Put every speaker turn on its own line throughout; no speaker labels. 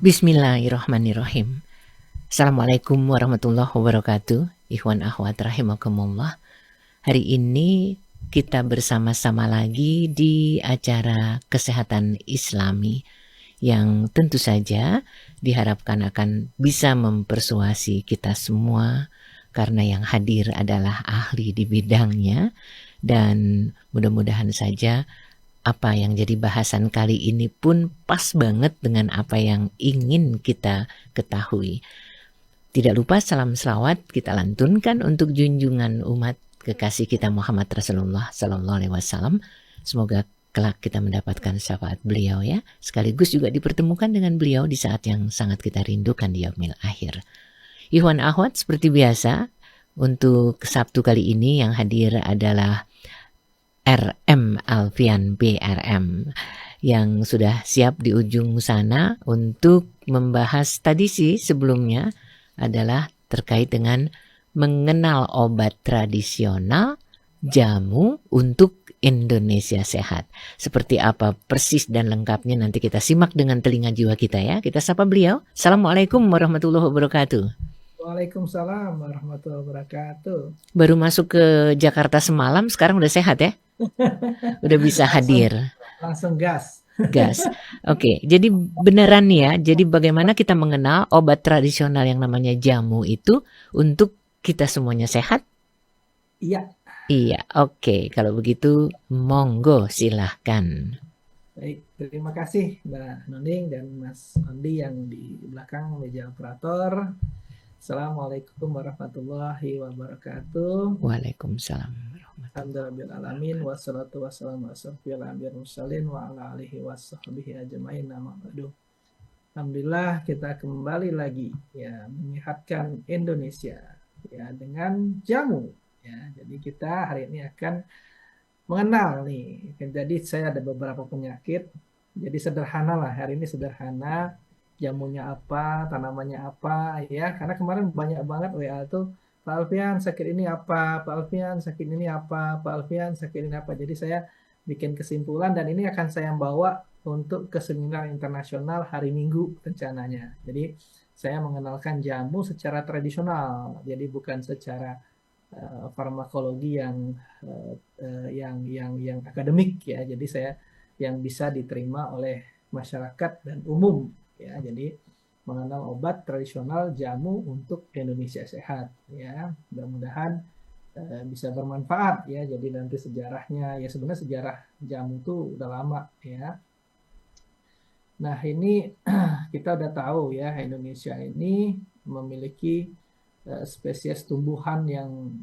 Bismillahirrahmanirrahim. Assalamualaikum warahmatullahi wabarakatuh. Ikhwan akhwat rahimakumullah. Hari ini kita bersama-sama lagi di acara Kesehatan Islami yang tentu saja diharapkan akan bisa mempersuasi kita semua karena yang hadir adalah ahli di bidangnya, dan mudah-mudahan saja apa yang jadi bahasan kali ini pun pas banget dengan apa yang ingin kita ketahui. Tidak lupa salam selawat kita lantunkan untuk junjungan umat kekasih kita Muhammad Rasulullah Sallallahu Alaihi Wasallam. Semoga kelak kita mendapatkan syafaat beliau ya. Sekaligus juga dipertemukan dengan beliau di saat yang sangat kita rindukan di yaumil akhir. Ikhwan akhwat, seperti biasa untuk Sabtu kali ini yang hadir adalah RM Alfian BRM yang sudah siap di ujung sana untuk membahas tadi sih sebelumnya adalah terkait dengan mengenal obat tradisional, jamu untuk Indonesia sehat. Seperti apa persis dan lengkapnya nanti kita simak dengan telinga jiwa kita ya. Kita sapa beliau. Assalamualaikum warahmatullahi wabarakatuh.
Waalaikumsalam warahmatullahi wabarakatuh.
Baru masuk ke Jakarta semalam, sekarang udah sehat ya? Udah bisa hadir.
Langsung gas.
Gas. Oke, jadi beneran ya. Jadi bagaimana kita mengenal obat tradisional yang namanya jamu itu untuk kita semuanya sehat?
Iya.
Iya, oke. Kalau begitu, monggo silahkan.
Baik, terima kasih Mbak Noning dan Mas Ondi yang di belakang meja operator. Assalamualaikum warahmatullahi wabarakatuh.
Waalaikumsalam.
Alhamdulillahirrahmanirrahim. Wassalatu wassalamu ala mursalin wa ala alihi wasahbihi ajmain. Alhamdulillah kita kembali lagi ya menyehatkan Indonesia ya dengan jamu ya. Jadi kita hari ini akan mengenal nih. Jadi saya ada beberapa penyakit. Jadi sederhana lah, hari ini sederhana. Jamunya apa, tanamannya apa ya. Karena kemarin banyak banget WA tuh, Pak Alfian sakit ini apa, Pak Alfian sakit ini apa, Pak Alfian sakit ini apa. Jadi saya bikin kesimpulan dan ini akan saya bawa untuk ke seminar internasional hari Minggu rencananya. Jadi saya mengenalkan jamu secara tradisional. Jadi bukan secara farmakologi yang akademik ya. Jadi saya yang bisa diterima oleh masyarakat dan umum ya. Jadi mengenal obat tradisional jamu untuk Indonesia sehat ya. Mudah-mudahan bisa bermanfaat ya. Jadi nanti sejarahnya ya, sebenarnya sejarah jamu itu udah lama ya. Nah ini kita udah tahu ya, Indonesia ini memiliki spesies tumbuhan yang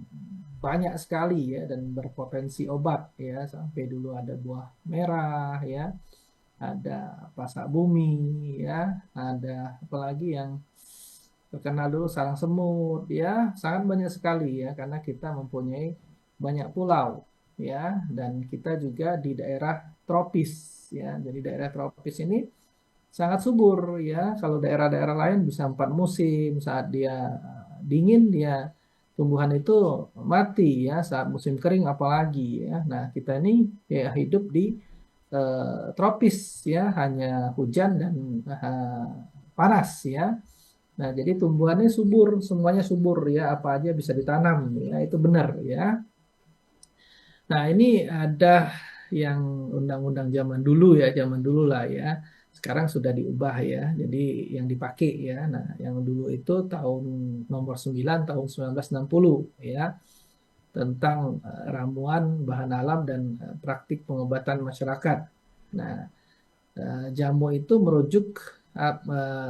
banyak sekali ya dan berpotensi obat ya. Sampai dulu ada buah merah ya, ada pasak bumi ya, ada apalagi yang terkenal dulu sarang semut ya. Sangat banyak sekali ya, karena kita mempunyai banyak pulau ya, dan kita juga di daerah tropis ya. Jadi daerah tropis ini sangat subur ya. Kalau daerah-daerah lain bisa 4 musim, saat dia dingin dia tumbuhan itu mati ya, saat musim kering apalagi ya. Nah kita ini ya hidup di tropis ya, hanya hujan dan panas ya. Nah jadi tumbuhannya subur, semuanya subur ya, apa aja bisa ditanam ya, itu benar ya. Nah ini ada yang undang-undang zaman dulu ya, zaman dulu lah ya. Sekarang sudah diubah ya, jadi yang dipakai ya. Nah yang dulu itu tahun nomor 9 tahun 1960 ya, tentang ramuan bahan alam dan praktik pengobatan masyarakat. Nah jamu itu merujuk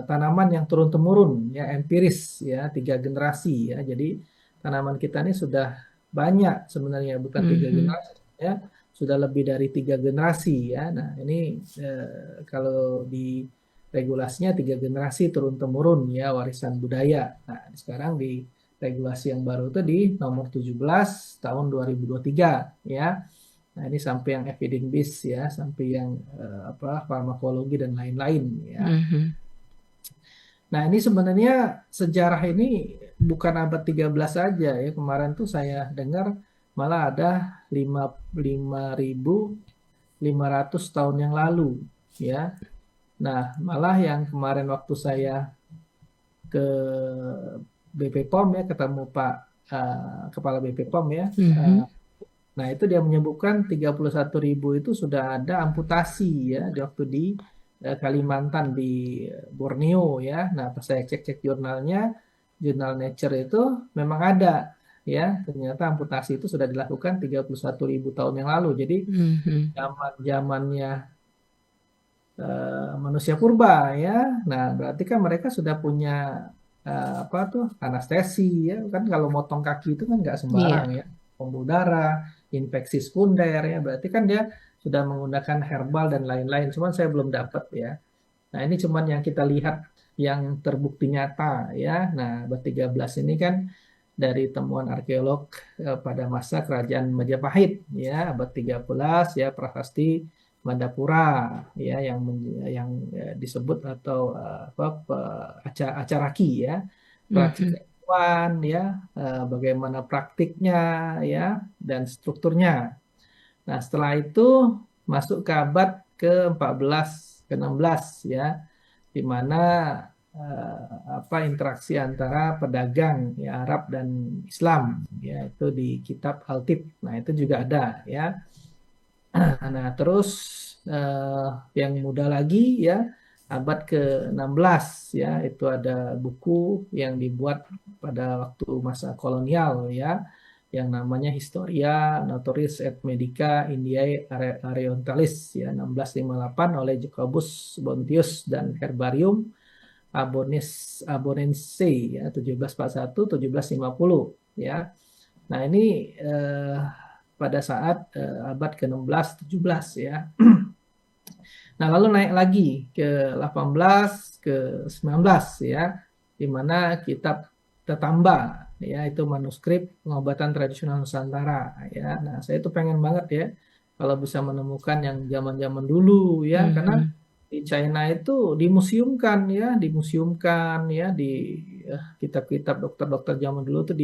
tanaman yang turun-temurun ya, empiris ya, 3 generasi ya. Jadi tanaman kita ini sudah banyak sebenarnya, bukan 3 generasi ya, sudah lebih dari 3 generasi ya. Nah ini kalau di regulasinya 3 generasi turun-temurun ya, warisan budaya. Nah sekarang di regulasi yang baru itu di nomor 17 tahun 2023 ya. Nah ini sampai yang evidence based ya, sampai yang farmakologi dan lain-lain ya. Nah ini sebenarnya sejarah ini bukan abad 13 saja ya. Kemarin tuh saya dengar malah ada 5.500 tahun yang lalu ya. Nah, malah yang kemarin waktu saya ke BP POM ya, ketemu Pak Kepala BP POM ya. eh,
Mhm.
Nah, itu dia menyebutkan 31.000 itu sudah ada amputasi ya di waktu di Kalimantan di Borneo ya. Nah, pas saya cek-cek jurnalnya, jurnal Nature itu memang ada ya. Ternyata amputasi itu sudah dilakukan 31.000 tahun yang lalu. Jadi
Mhm.
zaman-zamannya manusia purba ya. Nah, berarti kan mereka sudah punya apa tuh anestesi ya. Kan kalau motong kaki itu kan nggak sembarang
Iya.
ya. Pembuluh darah, infeksi sekunder ya. Berarti kan dia sudah menggunakan herbal dan lain-lain. Cuman saya belum dapat ya. Nah, ini cuman yang kita lihat yang terbukti nyata ya. Nah, abad 13 ini kan dari temuan arkeolog pada masa kerajaan Majapahit ya, abad 13 ya, prasasti Mandapura ya yang disebut atau apa acaraki ya,
Mhm.
Pracijatuan ya, bagaimana praktiknya ya dan strukturnya. Nah, setelah itu masuk ke abad ke-14, ke-16 ya, di mana eh, apa interaksi antara pedagang ya Arab dan Islam ya itu di kitab Al-Tib. Nah, itu juga ada ya. Nah, terus eh, yang muda lagi ya abad ke-16 ya itu ada buku yang dibuat pada waktu masa kolonial ya yang namanya Historia Naturis et Medica Indiae Orientalis ya 1658 oleh Jacobus Bontius dan Herbarium Abonense ya 1741 1750 ya. Nah, ini eh, pada saat abad ke-16 17 ya. Nah, lalu naik lagi ke 18 ke 19 ya di mana kitab tertambah ya itu manuskrip pengobatan tradisional Nusantara ya. Nah, saya itu pengen banget ya kalau bisa menemukan yang zaman-zaman dulu ya karena
Mhm.
di China itu dimuseumkan ya di kitab-kitab dokter-dokter zaman dulu tuh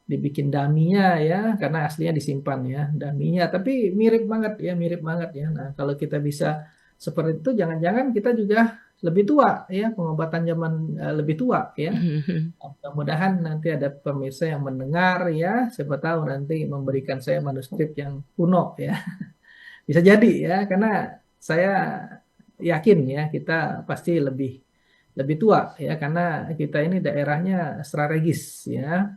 dibikin daminya ya karena aslinya disimpan ya daminya tapi mirip banget ya. Nah, kalau kita bisa seperti itu jangan-jangan kita juga lebih tua ya pengobatan zaman lebih tua ya.
Mhm.
Mudah-mudahan nanti ada pemirsa yang mendengar ya siapa tahu nanti memberikan saya manuskrip yang kuno ya. Bisa jadi ya karena saya yakin ya kita pasti lebih lebih tua ya karena kita ini daerahnya strategis ya.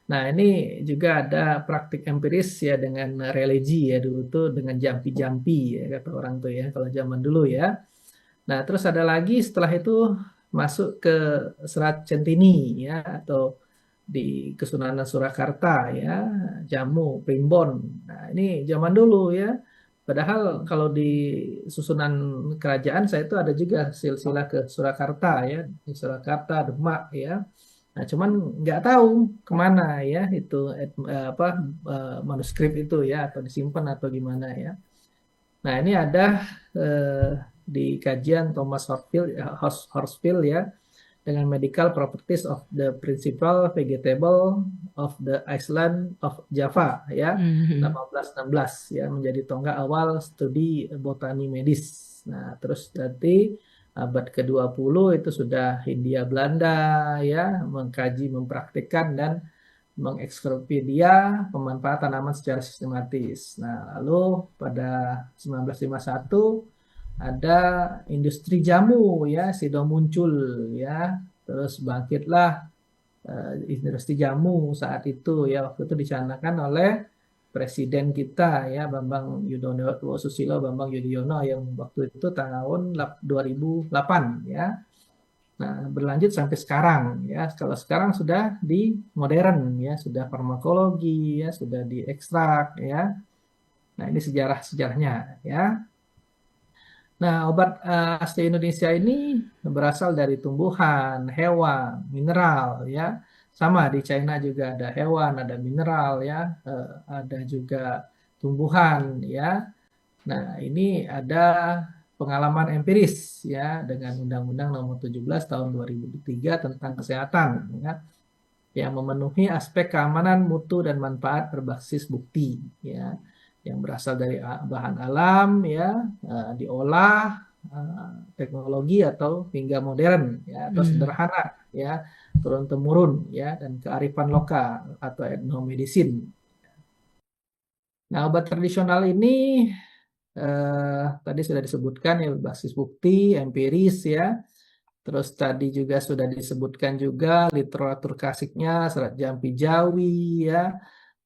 Nah, ini juga ada praktik empiris ya dengan religi ya dulu tuh dengan jampi-jampi ya kata orang tuh ya kalau zaman dulu ya. Nah, terus ada lagi setelah itu masuk ke Serat Centini ya atau di Kesunanan Surakarta ya, Jamu, Primbon. Nah, ini zaman dulu ya. Padahal kalau di susunan kerajaan saya itu ada juga silsilah ke Surakarta ya, di Surakarta, Demak ya. Nah, cuman nggak tahu kemana ya itu apa manuskrip itu ya atau disimpan atau gimana ya. Nah, ini ada eh, di kajian Thomas Horsfield ya dengan Medical Properties of the Principal Vegetable of the Island of Java ya
Mhm.
1816 ya menjadi tonggak awal studi botani medis. Nah, terus nanti abad ke-20 itu sudah Hindia Belanda ya mengkaji, mempraktikkan dan mengekspropriasi pemanfaatan tanaman secara sistematis. Nah, lalu pada 1951 ada industri jamu ya, Sido muncul ya. Terus bangkitlah industri jamu saat itu ya, waktu itu dicanangkan oleh Presiden kita ya, Bambang Yudhoyono Susilo Bambang Yudhoyono yang waktu itu tahun 2008 ya. Nah, berlanjut sampai sekarang ya. Kalau sekarang sudah di modern ya, sudah farmakologi ya, sudah diekstrak ya. Nah, ini sejarah-sejarahnya ya. Nah, obat asli Indonesia ini berasal dari tumbuhan, hewan, mineral ya. Sama di China juga ada hewan, ada mineral ya, ada juga tumbuhan ya. Nah, ini ada pengalaman empiris ya dengan Undang-Undang Nomor 17 Tahun 2003 tentang kesehatan ya yang memenuhi aspek keamanan mutu dan manfaat berbasis bukti ya yang berasal dari bahan alam ya diolah teknologi atau hingga modern ya atau
Hmm.
sederhana ya turun temurun ya dan kearifan lokal atau etnomedicine. Nah, obat tradisional ini tadi sudah disebutkan ya basis bukti empiris ya. Terus tadi juga sudah disebutkan juga literatur klasiknya serat jampi Jawi ya.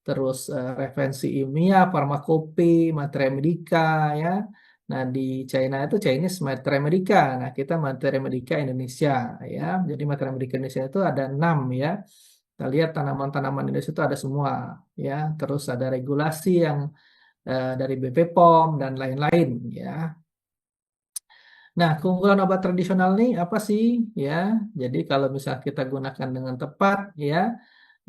Terus referensi ilmiah, farmakope, materia medika ya. Nah, di China itu Chinese materia medika. Nah, kita materia medika Indonesia ya. Jadi materia medika Indonesia itu ada 6 ya. Kita lihat tanaman-tanaman Indonesia itu ada semua ya. Terus ada regulasi yang dari BPOM dan lain-lain ya. Nah, keunggulan obat tradisional nih apa sih ya? Jadi kalau misal kita gunakan dengan tepat ya,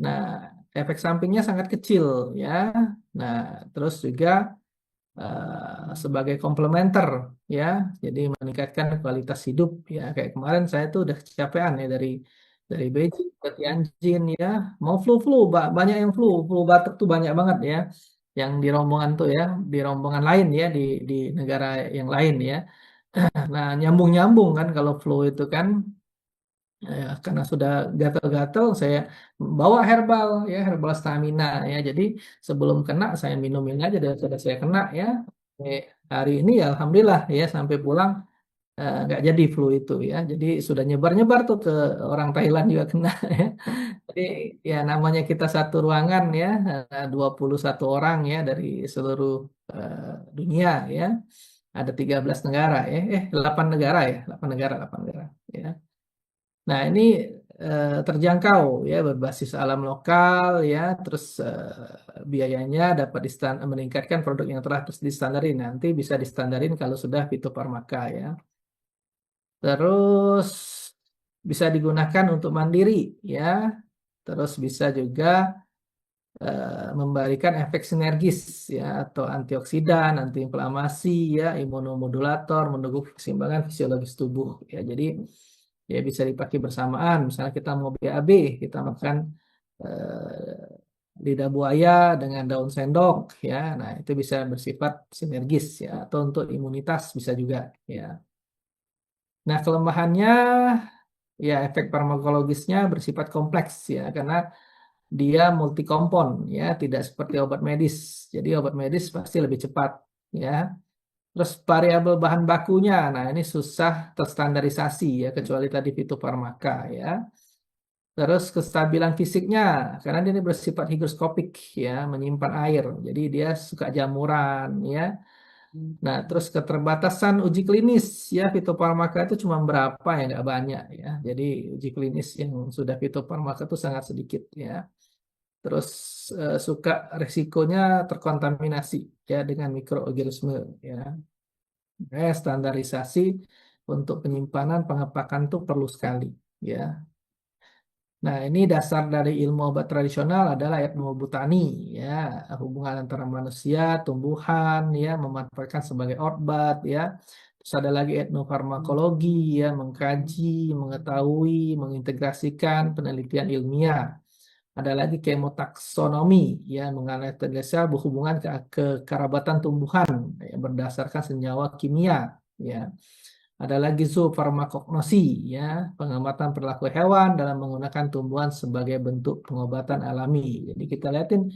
nah efek sampingnya sangat kecil ya. Nah, terus juga sebagai komplementer ya, jadi meningkatkan kualitas hidup ya. Kayak kemarin saya tuh udah kecapean ya dari Beijing ke Tianjin ya, mau flu-flu, banyak yang flu batuk tuh banyak banget ya, yang di rombongan tuh ya, di rombongan lain ya di negara yang lain ya. Nah, nyambung-nyambung kan kalau flu itu kan karena sudah gatal-gatal saya bawa herbal ya, herbal stamina ya. Jadi sebelum kena saya minumin aja daripada saya kena ya. Hari ini ya alhamdulillah ya sampai pulang nggak jadi flu itu ya. Jadi sudah nyebar-nyebar tuh ke orang Thailand juga kena ya. Jadi ya namanya kita satu ruangan ya, 21 orang ya dari seluruh dunia ya. Ada 13 negara ya, 8 negara ya, 8 negara, 8 negara ya. Nah, ini terjangkau ya berbasis alam lokal ya, terus biayanya dapat meningkatkan produk yang telah terus distandarin. Nanti bisa distandarin kalau sudah fitofarmaka ya. Terus bisa digunakan untuk mandiri ya. Terus bisa juga memberikan efek sinergis ya atau antioksidan, antiinflamasi ya, imunomodulator, mendukung keseimbangan fisiologis tubuh ya. Jadi ya bisa dipakai bersamaan. Misalnya kita mau BAB, kita makan lidah buaya dengan daun sendok ya. Nah, itu bisa bersifat sinergis ya atau untuk imunitas bisa juga ya. Nah, kelemahannya ya efek farmakologisnya bersifat kompleks ya karena dia multikompon ya, tidak seperti obat medis. Jadi obat medis pasti lebih cepat ya. Terus variabel bahan bakunya, nah ini susah terstandarisasi ya kecuali tadi fitofarmaka ya. Terus kestabilan fisiknya, karena dia ini bersifat higroskopik ya, menyimpan air. Jadi dia suka jamuran ya. Nah, terus keterbatasan uji klinis ya, fitofarmaka itu cuma berapa ya, nggak banyak ya. Jadi uji klinis yang sudah fitofarmaka itu sangat sedikit ya. Terus suka resikonya terkontaminasi ya dengan mikroorganisme ya. Standarisasi untuk penyimpanan pengepakan tuh perlu sekali ya. Nah, ini dasar dari ilmu obat tradisional adalah etnobotani ya, hubungan antara manusia, tumbuhan ya, memanfaatkan sebagai obat ya. Terus ada lagi etnofarmakologi ya, mengkaji, mengetahui, mengintegrasikan penelitian ilmiah. Ada lagi kemotaksonomi ya, menganalisa berhubungan ke kekerabatan tumbuhan ya, berdasarkan senyawa kimia ya. Ada lagi zoofarmakognosi ya, pengamatan perilaku hewan dalam menggunakan tumbuhan sebagai bentuk pengobatan alami. Jadi kita lihatin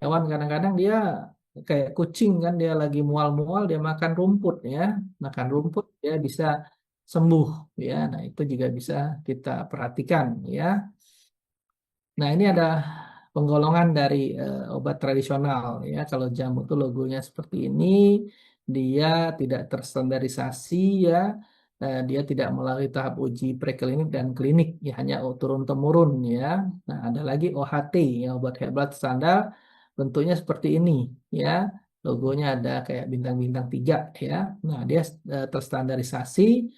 hewan kadang-kadang dia kayak kucing kan, dia lagi mual-mual dia makan rumput ya, makan rumput dia bisa sembuh ya. Nah, itu juga bisa kita perhatikan ya. Nah, ini ada penggolongan dari obat tradisional ya. Kalau jamu itu logonya seperti ini, dia tidak terstandarisasi ya. Dia tidak melalui tahap uji preklinik dan klinik ya, hanya turun temurun ya. Nah, ada lagi OHT ya, obat herbal standar bentuknya seperti ini ya. Logonya ada kayak bintang-bintang 3 ya. Nah, dia terstandarisasi.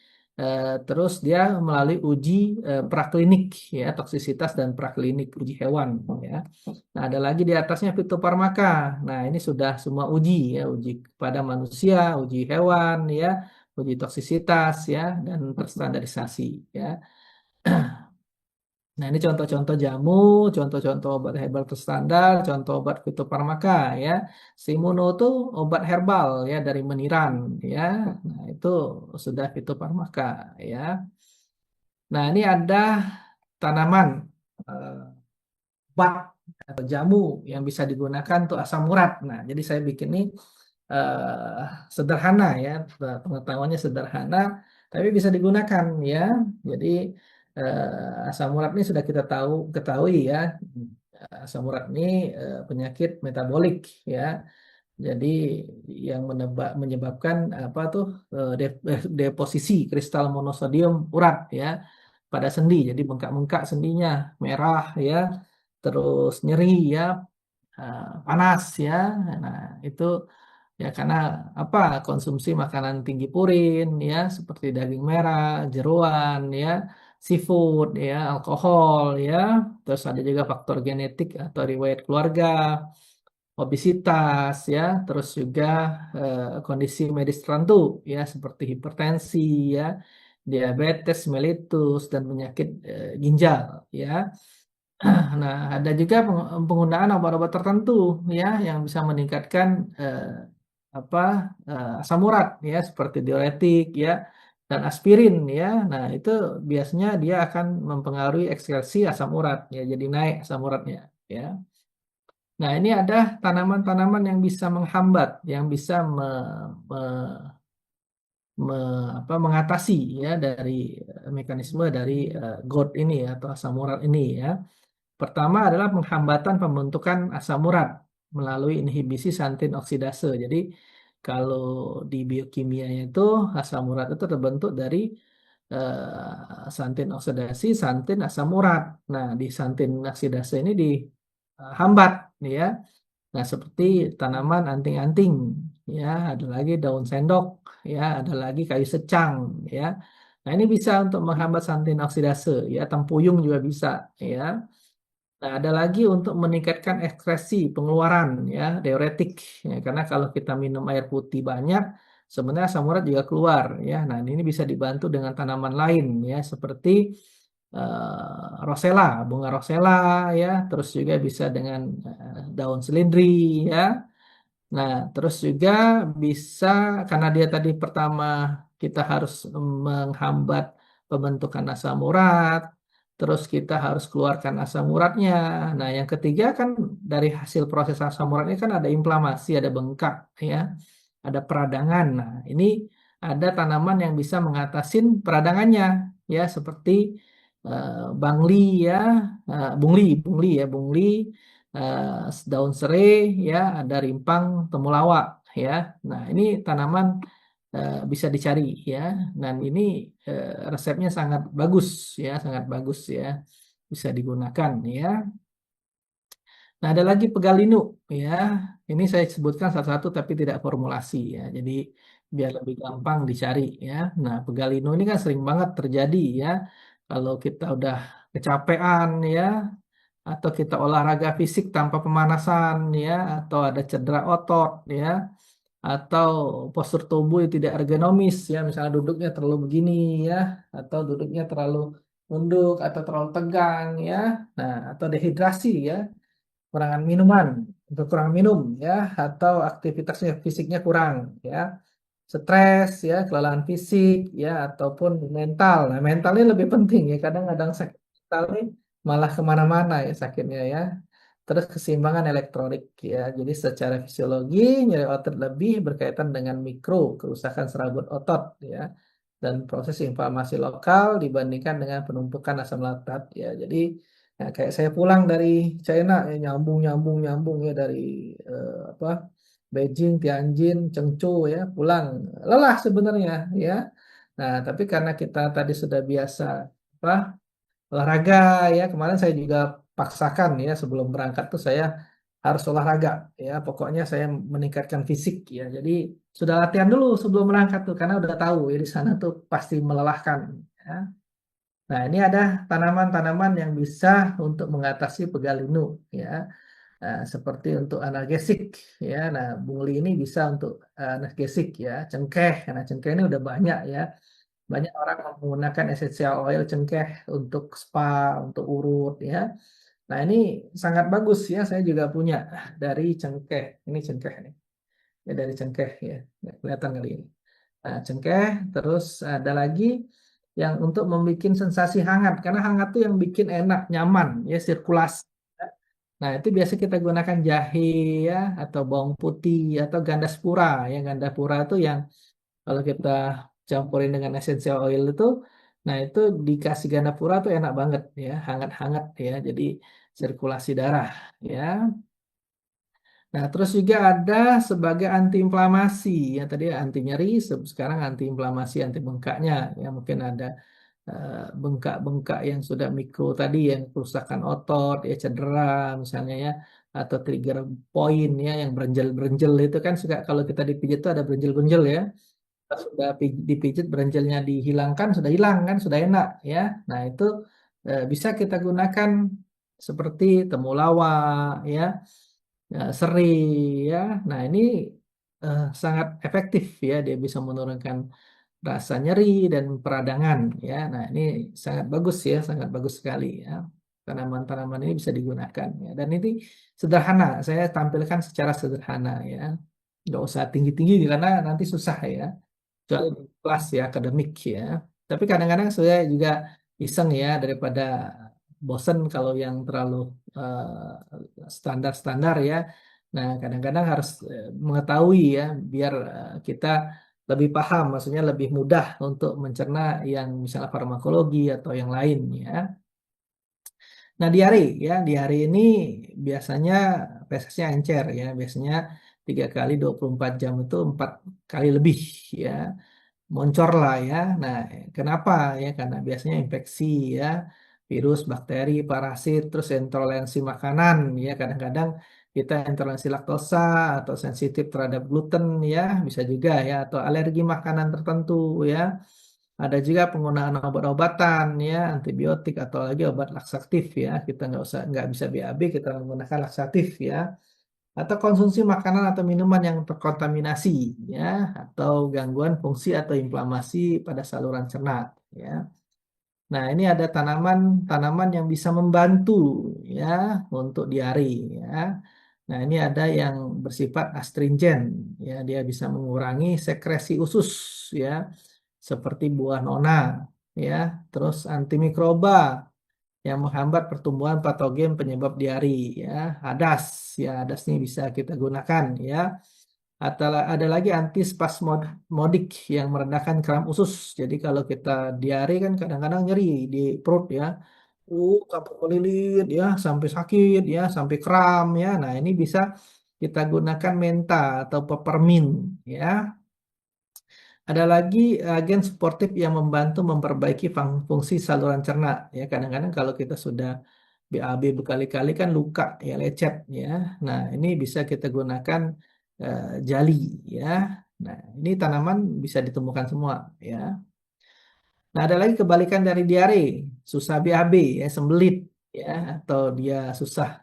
Terus dia melalui uji praklinik ya, toksisitas dan praklinik uji hewan ya. Nah, ada lagi di atasnya fitofarmaka. Nah, ini sudah semua uji ya, uji pada manusia, uji hewan ya, uji toksisitas ya dan terstandarisasi ya. Nah, ini contoh-contoh jamu, contoh-contoh obat herbal terstandar, contoh obat fitofarmaka ya. Simuno itu obat herbal ya dari meniran ya. Nah, itu sudah fitofarmaka ya. Nah, ini ada tanaman eh, obat atau jamu yang bisa digunakan untuk asam urat. Nah, jadi saya bikin ini eh, sederhana ya, pengetahuannya sederhana, tapi bisa digunakan ya. Jadi asam urat ini sudah kita ketahui ya. Asam urat ini penyakit metabolik ya. Jadi yang menyebabkan apa tuh deposisi kristal monosodium urat ya pada sendi. Jadi bengkak-bengkak sendinya merah ya, terus nyeri ya, panas ya. Nah, itu ya karena apa? Konsumsi makanan tinggi purin ya, seperti daging merah, jeroan ya, seafood ya, alkohol ya. Terus ada juga faktor genetik atau riwayat keluarga, obesitas ya, terus juga kondisi medis tertentu ya seperti hipertensi ya, diabetes mellitus dan penyakit ginjal ya. Nah, ada juga penggunaan obat-obat tertentu ya yang bisa meningkatkan apa asam urat ya seperti diuretik ya dan aspirin ya. Nah, itu biasanya dia akan mempengaruhi ekskresi asam urat ya, jadi naik asam uratnya ya. Nah, ini ada tanaman-tanaman yang bisa menghambat, yang bisa mengatasi ya dari mekanisme dari GOT ini ya, atau asam urat ini ya. Pertama adalah penghambatan pembentukan asam urat melalui inhibisi santin oksidase. Jadi kalau di biokimia itu asam urat itu terbentuk dari santin oksidasi, santin asam urat. Nah, di santin oksidase ini dihambat ya. Nah, seperti tanaman anting-anting, ya, ada lagi daun sendok, ya, ada lagi kayu secang, ya. Nah, ini bisa untuk menghambat santin oksidase, ya, tempuyung juga bisa, ya. Nah, ada lagi untuk meningkatkan ekskresi pengeluaran, ya, diuretik, ya, karena kalau kita minum air putih banyak, sebenarnya asam urat juga keluar, ya. Nah, ini bisa dibantu dengan tanaman lain, ya, seperti rosella, bunga rosella, ya, terus juga bisa dengan daun selindri, ya. Nah, terus juga bisa karena dia tadi pertama kita harus menghambat pembentukan asam urat, terus kita harus keluarkan asam uratnya. Nah, yang ketiga kan dari hasil proses asam uratnya kan ada inflamasi, ada bengkak, ya, ada peradangan. Nah, ini ada tanaman yang bisa mengatasin peradangannya, ya, seperti bangli, ya, bungli ya, bungli, daun serai ya, ada rimpang temulawak ya. Nah, ini tanaman bisa dicari ya. Dan ini resepnya sangat bagus ya, sangat bagus ya. Bisa digunakan ya. Nah, ada lagi pegalinu ya. Ini saya sebutkan satu-satu tapi tidak formulasi ya. Jadi biar lebih gampang dicari ya. Nah, pegalinu ini kan sering banget terjadi ya. Kalau kita udah kecapean ya, atau kita olahraga fisik tanpa pemanasan ya, atau ada cedera otot ya, atau postur tubuh yang tidak ergonomis ya, misalnya duduknya terlalu begini ya, atau duduknya terlalu nunduk atau terlalu tegang ya, nah atau dehidrasi ya, kurangan minuman atau kurang minum ya, atau aktivitasnya fisiknya kurang ya, stres ya, kelelahan fisik ya, ataupun mental. Nah, mentalnya lebih penting ya. Kadang-kadang sakit mental ini malah kemana-mana ya sakitnya ya. Terus keseimbangan elektrolit ya. Jadi secara fisiologi nyeri otot lebih berkaitan dengan mikro kerusakan serabut otot ya. Dan proses inflamasi lokal dibandingkan dengan penumpukan asam laktat ya. Jadi ya, kayak saya pulang dari China ya, nyambung ya dari apa Beijing, Tianjin, Chengdu ya, pulang lelah sebenarnya ya. Nah, tapi karena kita tadi sudah biasa apa olahraga ya, kemarin saya juga paksakan ya sebelum berangkat tuh saya harus olahraga ya. Pokoknya saya meningkatkan fisik ya. Jadi sudah latihan dulu sebelum berangkat tuh karena udah tahu ya di sana tuh pasti melelahkan ya. Nah, ini ada tanaman-tanaman yang bisa untuk mengatasi pegal linu ya. Nah, seperti untuk analgesik ya. Nah, bungli ini bisa untuk analgesik ya. Cengkeh. Nah, cengkeh ini udah banyak ya. Banyak orang menggunakan essential oil cengkeh untuk spa, untuk urut ya. Nah, ini sangat bagus ya. Saya juga punya dari cengkeh. Ini cengkeh nih. Ya dari cengkeh ya. Nggak kelihatan kali ini. Nah, cengkeh, terus ada lagi yang untuk membuat sensasi hangat. Karena hangat tuh yang bikin enak, nyaman, ya sirkulasi. Nah, itu biasa kita gunakan jahe ya, atau bawang putih, atau gandaspura. Ya, gandaspura itu yang kalau kita campurin dengan essential oil itu, nah itu dikasih gandaspura tuh enak banget ya, hangat-hangat ya. Jadi sirkulasi darah ya. Nah, terus juga ada sebagai antiinflamasi ya tadi anti nyeri, sekarang antiinflamasi, anti bengkaknya ya mungkin ada bengkak-bengkak yang sudah mikro tadi yang kerusakan otot ya cedera misalnya ya atau trigger point ya yang berenjel-berenjel itu kan suka kalau kita dipijit itu ada berenjel-berenjel ya. Pas sudah dipijit berenjelnya dihilangkan sudah hilang kan sudah enak ya. Nah, itu bisa kita gunakan seperti temulawak ya, serai ya. Nah, ini sangat efektif ya, dia bisa menurunkan rasa nyeri dan peradangan ya. Nah, ini sangat bagus ya, sangat bagus sekali ya. Tanaman-tanaman ini bisa digunakan ya. Dan ini sederhana, saya tampilkan secara sederhana ya. Nggak usah tinggi-tinggi karena nanti susah ya. Soal kelas ya, akademik ya. Tapi kadang-kadang saya juga iseng ya, daripada bosen kalau yang terlalu standar-standar ya. Nah, kadang-kadang harus mengetahui ya, biar kita lebih paham, maksudnya lebih mudah untuk mencerna yang misalnya farmakologi atau yang lain ya. Nah, di hari ini biasanya fesesnya encer ya, biasanya 3 kali 24 jam itu 4 kali lebih ya moncor lah ya. Nah, kenapa ya? Karena biasanya infeksi ya, virus, bakteri, parasit, terus intoleransi makanan ya. Kadang-kadang kita intoleransi laktosa atau sensitif terhadap gluten ya, bisa juga ya, atau alergi makanan tertentu ya. Ada juga penggunaan obat-obatan ya, antibiotik atau lagi obat laksatif ya. Kita nggak bisa BAB, kita menggunakan laksatif ya atau konsumsi makanan atau minuman yang terkontaminasi ya atau gangguan fungsi atau inflamasi pada saluran cerna ya. Nah, ini ada tanaman-tanaman yang bisa membantu ya untuk diare ya. Nah, ini ada yang bersifat astringen ya, dia bisa mengurangi sekresi usus ya seperti buah nona ya, terus antimikroba yang menghambat pertumbuhan patogen penyebab diari ya. Hadas ya, hadas ini bisa kita gunakan ya. Atau ada lagi antispasmodik yang merendahkan kram usus. Jadi kalau kita diare kan kadang-kadang nyeri di perut ya. Sampai melilit ya, sampai sakit ya, sampai kram ya. Nah, ini bisa kita gunakan menta atau peppermint ya. Ada lagi agen suportif yang membantu memperbaiki fungsi saluran cerna. Ya, kadang-kadang kalau kita sudah BAB berkali-kali kan luka ya lecet ya. Nah, ini bisa kita gunakan jali ya. Nah, ini tanaman bisa ditemukan semua ya. Nah, ada lagi kebalikan dari diare, susah BAB ya, sembelit ya, atau dia susah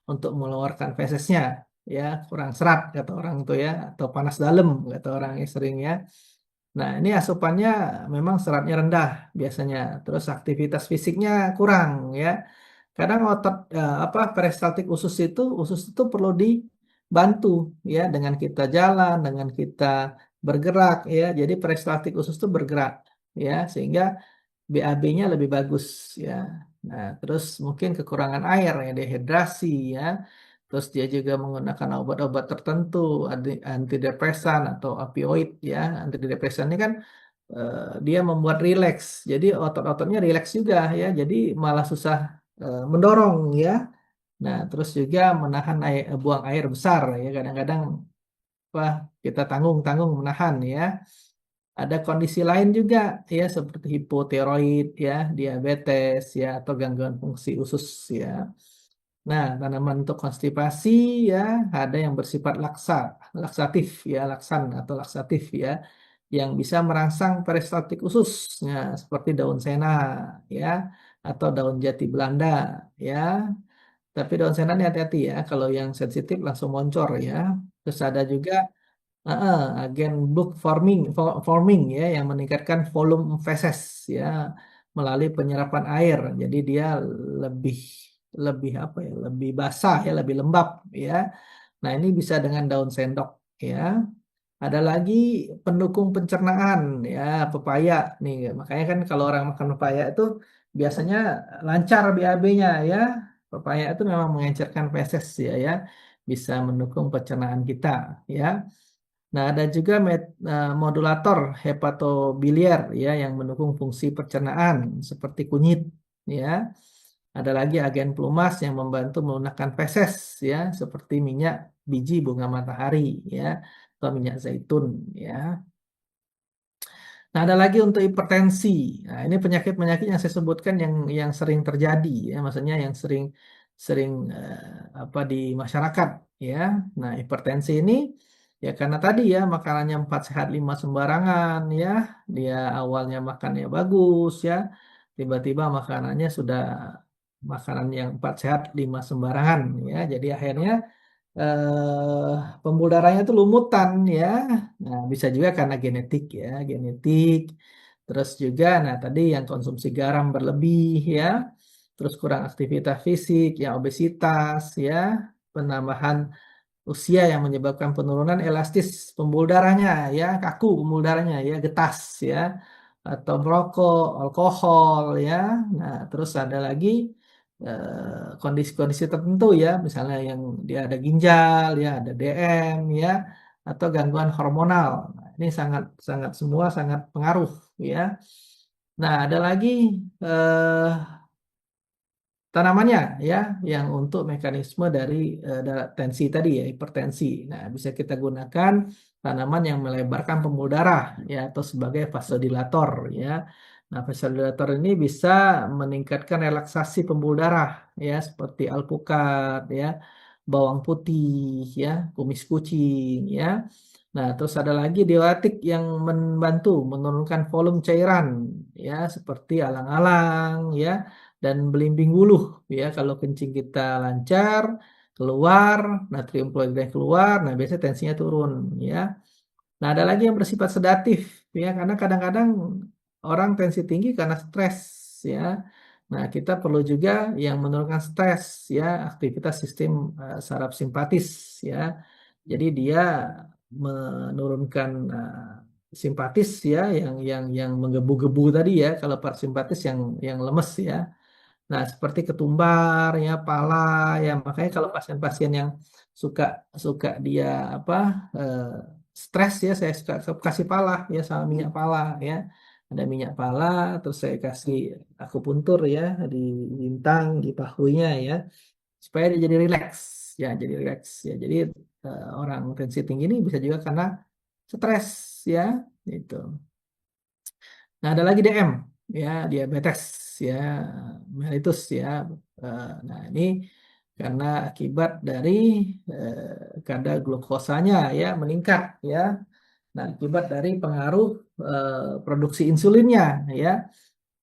untuk mengeluarkan fesesnya ya, kurang serat kata orang tuh ya, atau panas dalam kata orang yang sering ya. Nah, ini asupannya memang seratnya rendah biasanya. Terus aktivitas fisiknya kurang ya. Kadang otot peristaltik usus itu perlu dibantu ya dengan kita jalan, dengan kita bergerak ya. Jadi peristaltik usus itu bergerak ya sehingga BAB-nya lebih bagus ya. Nah, terus mungkin kekurangan air ya, dehidrasi ya. Terus dia juga menggunakan obat-obat tertentu, antidepresan atau opioid ya. Antidepresan ini kan dia membuat rileks. Jadi otot-ototnya rileks juga ya. Jadi malah susah mendorong ya. Nah, terus juga menahan buang air besar ya. Kadang-kadang wah kita tanggung-tanggung menahan ya. Ada kondisi lain juga ya seperti hipotiroid ya, diabetes ya atau gangguan fungsi usus ya. Nah, tanaman untuk konstipasi ya ada yang bersifat laksatif ya, laksan atau laksatif ya yang bisa merangsang peristaltik usus ya seperti daun sena ya atau daun jati Belanda ya. Tapi daun sena ini hati-hati ya, kalau yang sensitif langsung moncor ya. Terus ada juga agen book forming ya, yang meningkatkan volume feses ya melalui penyerapan air. Jadi dia lebih lebih apa ya, lebih basah ya, lebih lembab ya. Nah, ini bisa dengan daun sendok ya. Ada lagi pendukung pencernaan ya, pepaya nih. Makanya kan kalau orang makan pepaya itu biasanya lancar BAB-nya ya. Pepaya itu memang mengencerkan feses ya, bisa mendukung pencernaan kita ya. Nah, ada juga modulator hepatobiliar ya, yang mendukung fungsi pencernaan seperti kunyit ya. Ada lagi agen pelumas yang membantu melunakkan feses ya, seperti minyak biji bunga matahari ya, atau minyak zaitun ya. Nah, ada lagi untuk hipertensi. Nah, ini penyakit-penyakit yang saya sebutkan yang sering terjadi ya, maksudnya yang sering sering apa di masyarakat ya. Nah, hipertensi ini ya karena tadi ya makanannya 4 sehat 5 sembarangan ya. Dia awalnya makannya bagus ya. Tiba-tiba makanannya sudah makanan yang 4 sehat 5 sembarangan ya. Jadi akhirnya pembuluh darahnya itu lumutan ya. Nah, bisa juga karena genetik ya, genetik. Terus juga, nah tadi yang konsumsi garam berlebih ya, terus kurang aktivitas fisik, ya obesitas ya, penambahan usia yang menyebabkan penurunan elastis pembuluh darahnya ya, kaku pembuluh darahnya ya, getas ya, atau merokok, alkohol ya. Nah, terus ada lagi kondisi-kondisi tertentu ya, misalnya yang dia ada ginjal ya, ada DM ya, atau gangguan hormonal. Nah, ini sangat sangat semua sangat pengaruh ya. Nah, ada lagi eh, tanamannya ya, yang untuk mekanisme dari tensi tadi ya, hipertensi. Nah, bisa kita gunakan tanaman yang melebarkan pembuluh darah ya, atau sebagai vasodilator ya. Nah, vasodilator ini bisa meningkatkan relaksasi pembuluh darah ya, seperti alpukat ya, bawang putih ya, kumis kucing ya. Nah, terus ada lagi diuretik yang membantu menurunkan volume cairan ya, seperti alang-alang ya, dan belimbing wuluh ya. Kalau kencing kita lancar keluar, natrium klorida keluar, nah biasanya tensinya turun ya. Nah, ada lagi yang bersifat sedatif ya, karena kadang-kadang orang tensi tinggi karena stres ya. Nah, kita perlu juga yang menurunkan stres ya, aktivitas sistem saraf simpatis ya. Jadi dia menurunkan simpatis ya, yang menggebu-gebu tadi ya, kalau parasimpatis yang lemes ya. Nah, seperti ketumbar ya, pala ya. Makanya kalau pasien-pasien yang suka suka dia apa eh, stres ya, saya suka kasih pala ya, sama minyak pala ya. Ada minyak pala, terus saya kasih akupuntur ya di lintang, di pahunya ya, supaya dia jadi rileks ya, jadi rileks ya. Jadi orang tensi tinggi ini bisa juga karena stres ya, itu. Nah, ada lagi DM, ya, diabetes, ya, mellitus, ya. Nah, ini karena akibat dari kadar glukosanya, ya, meningkat, ya. Nah, akibat dari pengaruh produksi insulinnya, ya.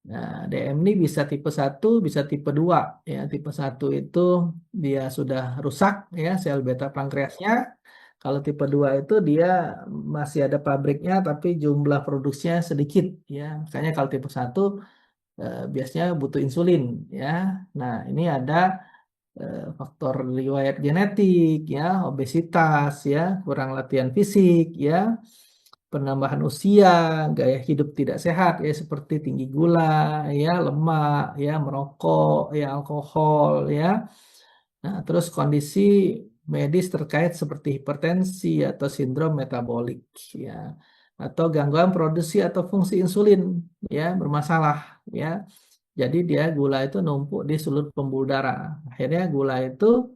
Nah, DM ini bisa tipe 1, bisa tipe 2, ya. Tipe 1 itu dia sudah rusak, ya, sel beta pankreasnya. Kalau tipe 2 itu dia masih ada pabriknya tapi jumlah produksinya sedikit ya. Makanya kalau tipe 1 biasanya butuh insulin ya. Nah, ini ada faktor riwayat genetik ya, obesitas ya, kurang latihan fisik ya, penambahan usia, gaya hidup tidak sehat ya, seperti tinggi gula ya, lemak ya, merokok ya, alkohol ya. Nah, terus kondisi medis terkait seperti hipertensi atau sindrom metabolik ya, atau gangguan produksi atau fungsi insulin ya, bermasalah ya. Jadi dia gula itu numpuk di seluruh pembuluh darah. Akhirnya gula itu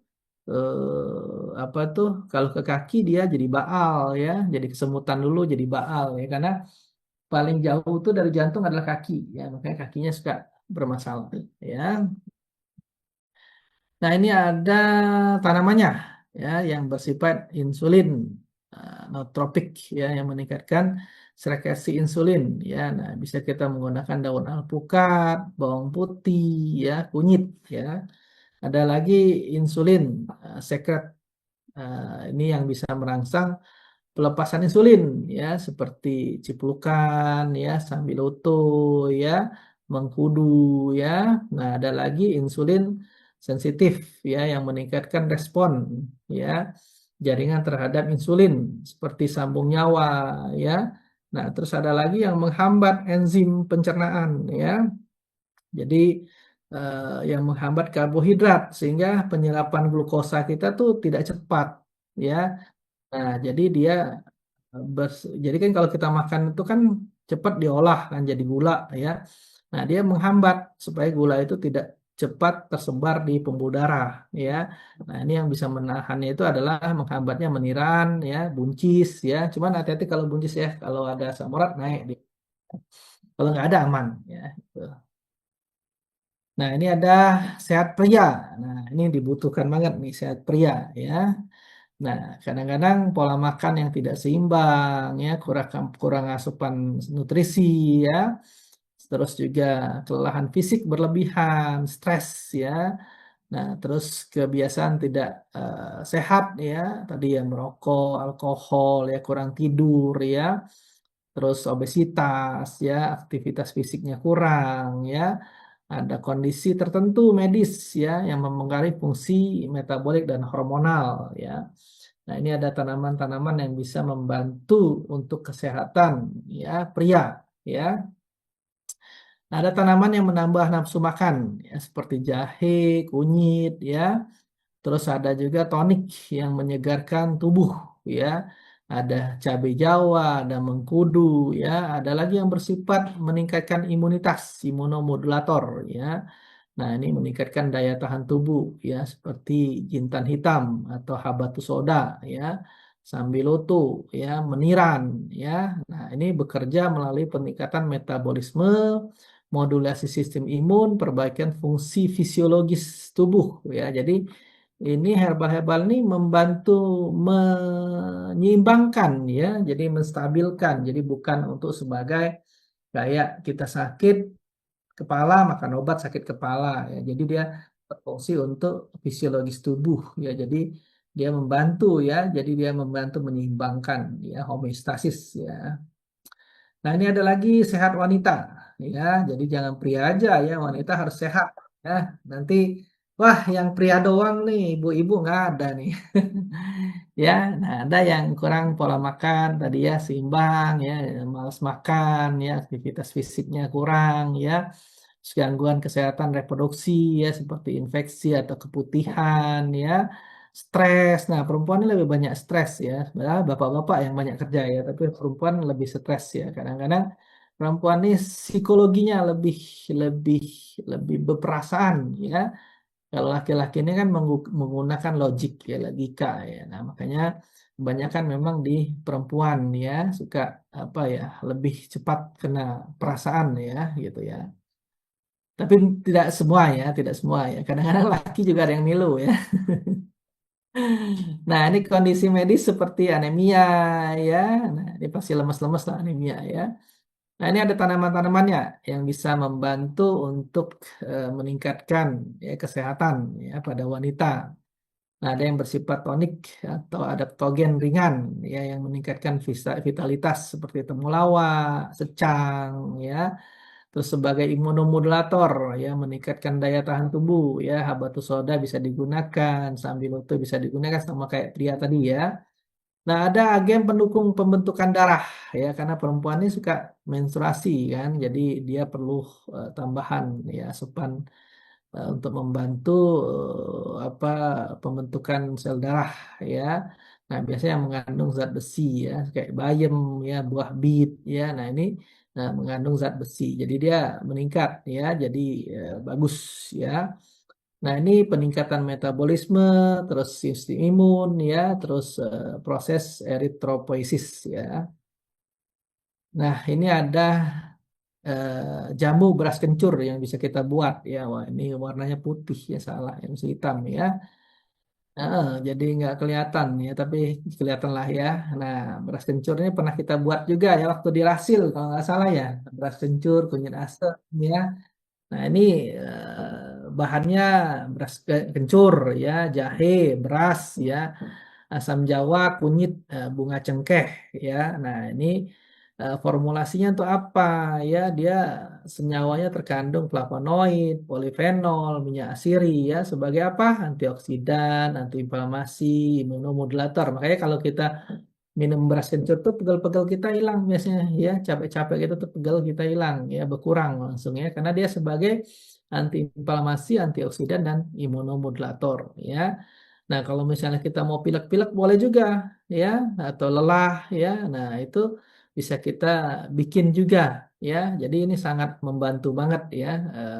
apa tuh, kalau ke kaki dia jadi baal ya, jadi kesemutan dulu jadi baal ya, karena paling jauh tuh dari jantung adalah kaki ya, makanya kakinya suka bermasalah ya. Nah, ini ada tanamannya ya, yang bersifat insulin nootropik ya, yang meningkatkan sekresi insulin ya. Nah, bisa kita menggunakan daun alpukat, bawang putih ya, kunyit ya. Ada lagi insulin sekret, ini yang bisa merangsang pelepasan insulin ya seperti ciplukan ya, sambiloto ya, mengkudu ya. Nah, ada lagi insulin sensitif ya yang meningkatkan respon ya jaringan terhadap insulin seperti sambung nyawa ya. Nah, terus ada lagi yang menghambat enzim pencernaan ya. Jadi yang menghambat karbohidrat sehingga penyerapan glukosa kita tuh tidak cepat ya. Nah, jadi dia jadi kan kalau kita makan itu kan cepat diolah kan jadi gula ya. Nah, dia menghambat supaya gula itu tidak cepat tersebar di pembuluh darah ya. Nah, ini yang bisa menahannya itu adalah menghambatnya meniran ya, buncis ya. Cuman hati-hati kalau buncis ya, kalau ada asam urat naik kalau nggak ada aman ya. Gitu. Nah, ini ada sehat pria. Nah, ini dibutuhkan banget nih sehat pria ya. Nah, kadang-kadang pola makan yang tidak seimbang ya, kurang kurang asupan nutrisi ya, terus juga kelelahan fisik berlebihan, stres ya. Nah, terus kebiasaan tidak sehat ya, tadi ya merokok, alkohol ya, kurang tidur ya, terus obesitas ya, aktivitas fisiknya kurang ya, ada kondisi tertentu medis ya yang memengaruhi fungsi metabolik dan hormonal ya. Nah, ini ada tanaman-tanaman yang bisa membantu untuk kesehatan ya pria ya. Nah, ada tanaman yang menambah nafsu makan ya seperti jahe, kunyit ya. Terus ada juga tonik yang menyegarkan tubuh ya. Ada cabai Jawa, ada mengkudu ya. Ada lagi yang bersifat meningkatkan imunitas, imunomodulator ya. Nah, ini meningkatkan daya tahan tubuh ya seperti jintan hitam atau habatus soda ya, sambiloto ya, meniran ya. Nah, ini bekerja melalui peningkatan metabolisme, modulasi sistem imun, perbaikan fungsi fisiologis tubuh ya. Jadi ini herbal-herbal ini membantu menyeimbangkan ya, jadi menstabilkan. Jadi bukan untuk sebagai kayak kita sakit kepala makan obat sakit kepala ya. Jadi dia berfungsi untuk fisiologis tubuh ya. Jadi dia membantu ya. Jadi dia membantu menyeimbangkan ya homeostasis ya. Nah, ini ada lagi sehat wanita ya. Jadi jangan pria aja ya, wanita harus sehat ya. Nanti wah yang pria doang nih, ibu-ibu nggak ada nih. Ya, nah ada yang kurang pola makan tadi ya seimbang ya, malas makan ya, aktivitas fisiknya kurang ya, terus gangguan kesehatan reproduksi ya seperti infeksi atau keputihan ya, stres. Nah, perempuan ini lebih banyak stres ya. Sebenarnya bapak-bapak yang banyak kerja ya, tapi perempuan lebih stres ya. Kadang-kadang perempuan ini psikologinya lebih lebih lebih berperasaan ya. Kalau laki-laki ini kan menggunakan logik ya, logika ya. Nah, makanya kebanyakan memang di perempuan ya suka apa ya, lebih cepat kena perasaan ya gitu ya. Tapi tidak semua ya, tidak semua ya. Kadang-kadang laki juga ada yang ngilu ya. Nah, ini kondisi medis seperti anemia ya. Nah, ini pasti lemes-lemes lah anemia ya. Nah, ini ada tanaman-tanamannya yang bisa membantu untuk meningkatkan ya, kesehatan ya pada wanita. Nah, ada yang bersifat tonik atau adaptogen ringan ya yang meningkatkan vitalitas seperti temulawak, secang ya. Terus sebagai imunomodulator ya meningkatkan daya tahan tubuh ya, habatus soda bisa digunakan, sambiloto bisa digunakan sama kayak pria tadi ya. Nah, ada agen pendukung pembentukan darah ya karena perempuan ini suka menstruasi kan. Jadi dia perlu tambahan ya asupan untuk membantu apa pembentukan sel darah ya. Nah, biasanya yang mengandung zat besi ya, kayak bayam ya, buah bit ya. Nah, ini mengandung zat besi. Jadi dia meningkat ya, jadi bagus ya. Nah, ini peningkatan metabolisme, terus sistem imun ya, terus proses eritropoiesis ya. Nah, ini ada jamu beras kencur yang bisa kita buat ya. Wah, ini warnanya putih ya salah, yang hitam ya. Jadi nggak kelihatan ya, tapi kelihatan lah ya. Nah, beras kencur ini pernah kita buat juga ya waktu di Rasil kalau nggak salah ya. Beras kencur, kunyit asam ya. Nah, ini bahannya beras kencur ya, jahe, beras ya. asam jawa, kunyit, bunga cengkeh ya. Nah, ini formulasinya untuk apa ya? Dia senyawanya terkandung flavonoid, polifenol, minyak asiri ya sebagai apa? Antioksidan, antiinflamasi, imunomodulator. Makanya kalau kita minum beras kencur tuh pegel-pegel kita hilang biasanya ya, capek-capek gitu tuh pegel kita hilang ya, berkurang langsung ya, karena dia sebagai antiinflamasi, antioksidan dan imunomodulator ya. Nah, kalau misalnya kita mau pilek-pilek boleh juga ya, atau lelah ya. Nah, itu bisa kita bikin juga ya. Jadi ini sangat membantu banget ya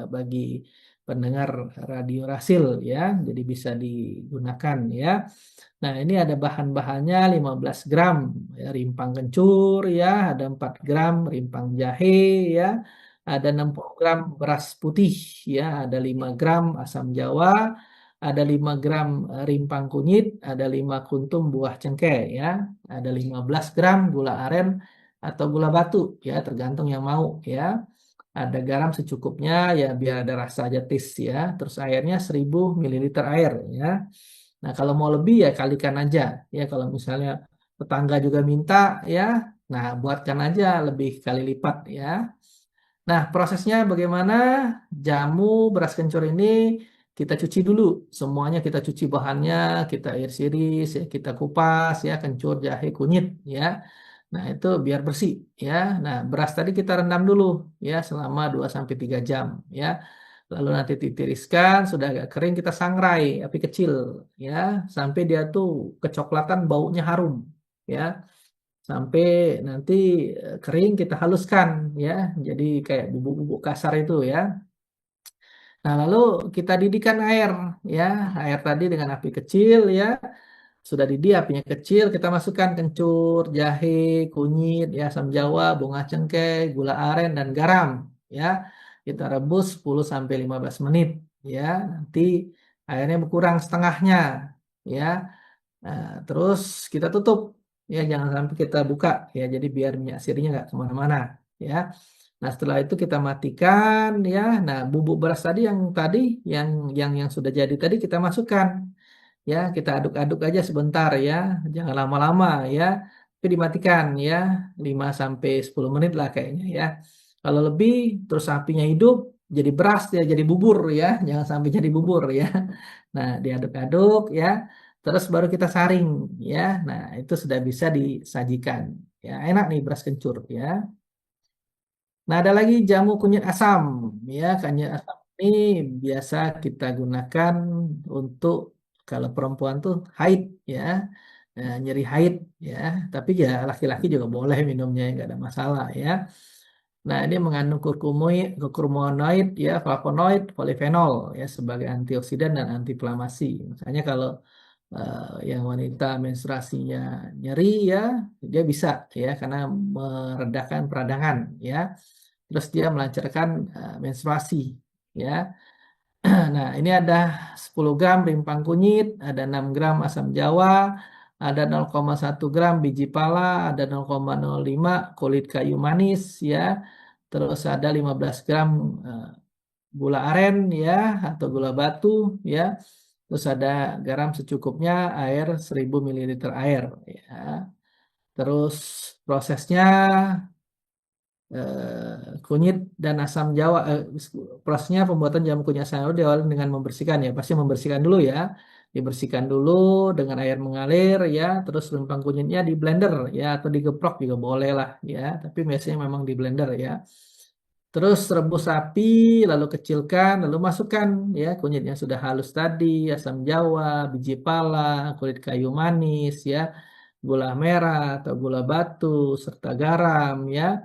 bagi pendengar radio Rasil ya. Jadi bisa digunakan ya. Nah, ini ada bahan-bahannya 15 gram ya, rimpang kencur ya, ada 4 gram rimpang jahe ya, ada 60 gram beras putih ya, ada 5 gram asam jawa, ada 5 gram rimpang kunyit, ada 5 kuntum buah cengkeh ya, ada 15 gram gula aren atau gula batu ya, tergantung yang mau ya. Ada garam secukupnya ya biar ada rasa aja taste ya. Terus airnya 1000 ml air ya. Nah, kalau mau lebih ya kalikan aja. Ya, kalau misalnya tetangga juga minta ya, nah buatkan aja lebih kali lipat ya. Nah, prosesnya bagaimana? Jamu beras kencur ini kita cuci dulu. Semuanya kita cuci bahannya, kita iris iris, ya, kita kupas ya, kencur, jahe, kunyit ya. Nah, itu biar bersih ya. Nah, beras tadi kita rendam dulu ya selama 2 sampai 3 jam ya. Lalu nanti ditiriskan, sudah agak kering kita sangrai api kecil ya, sampai dia tuh kecoklatan baunya harum ya. Sampai nanti kering kita haluskan ya. Jadi kayak bubuk-bubuk kasar itu ya. Nah, lalu kita didihkan air ya. Air tadi dengan api kecil ya. Sudah didih apinya kecil, kita masukkan kencur, jahe, kunyit, ya, asam jawa, bunga cengkeh, gula aren dan garam ya. Kita rebus 10 sampai 15 menit ya. Nanti airnya berkurang setengahnya ya. Nah, terus kita tutup ya, jangan sampai kita buka ya. Jadi biar minyak sirihnya nggak kemana-mana ya. Nah, setelah itu kita matikan ya. Nah, bubuk beras tadi yang sudah jadi tadi kita masukkan ya, kita aduk-aduk aja sebentar ya, jangan lama-lama ya, tapi dimatikan ya, 5 sampai 10 menit lah kayaknya ya. Kalau lebih terus apinya hidup jadi beras ya, jadi bubur ya, jangan sampai jadi bubur ya. Nah, diaduk-aduk ya, terus baru kita saring ya. Nah, itu sudah bisa disajikan ya, enak nih beras kencur ya. Nah, ada lagi jamu kunyit asam. Ya, kunyit asam ini biasa kita gunakan untuk kalau perempuan tuh haid ya, nyeri haid ya. Tapi ya laki-laki juga boleh minumnya, nggak ada masalah ya. Nah, ini mengandung kurkumonoid ya, flavonoid, polifenol ya sebagai antioksidan dan antiinflamasi. Makanya kalau yang wanita menstruasinya nyeri ya, dia bisa ya karena meredakan peradangan ya. Terus dia melancarkan menstruasi ya. Nah, ini ada 10 gram rimpang kunyit, ada 6 gram asam jawa, ada 0,1 gram biji pala, ada 0,05 kulit kayu manis ya. Terus ada 15 gram eh, gula aren ya atau gula batu ya. Terus ada garam secukupnya, air 1000 ml air ya. Terus prosesnya kunyit dan asam jawa, prosesnya pembuatan jamu kunyit asam jawa diawali dengan membersihkan ya, pasti membersihkan dulu ya, dibersihkan dulu dengan air mengalir ya, terus rempang kunyitnya di blender ya atau digeprok juga boleh lah ya, tapi biasanya memang di blender ya. Terus rebus api, lalu kecilkan, lalu masukkan ya kunyit yang sudah halus tadi, asam jawa, biji pala, kulit kayu manis ya, gula merah atau gula batu serta garam ya.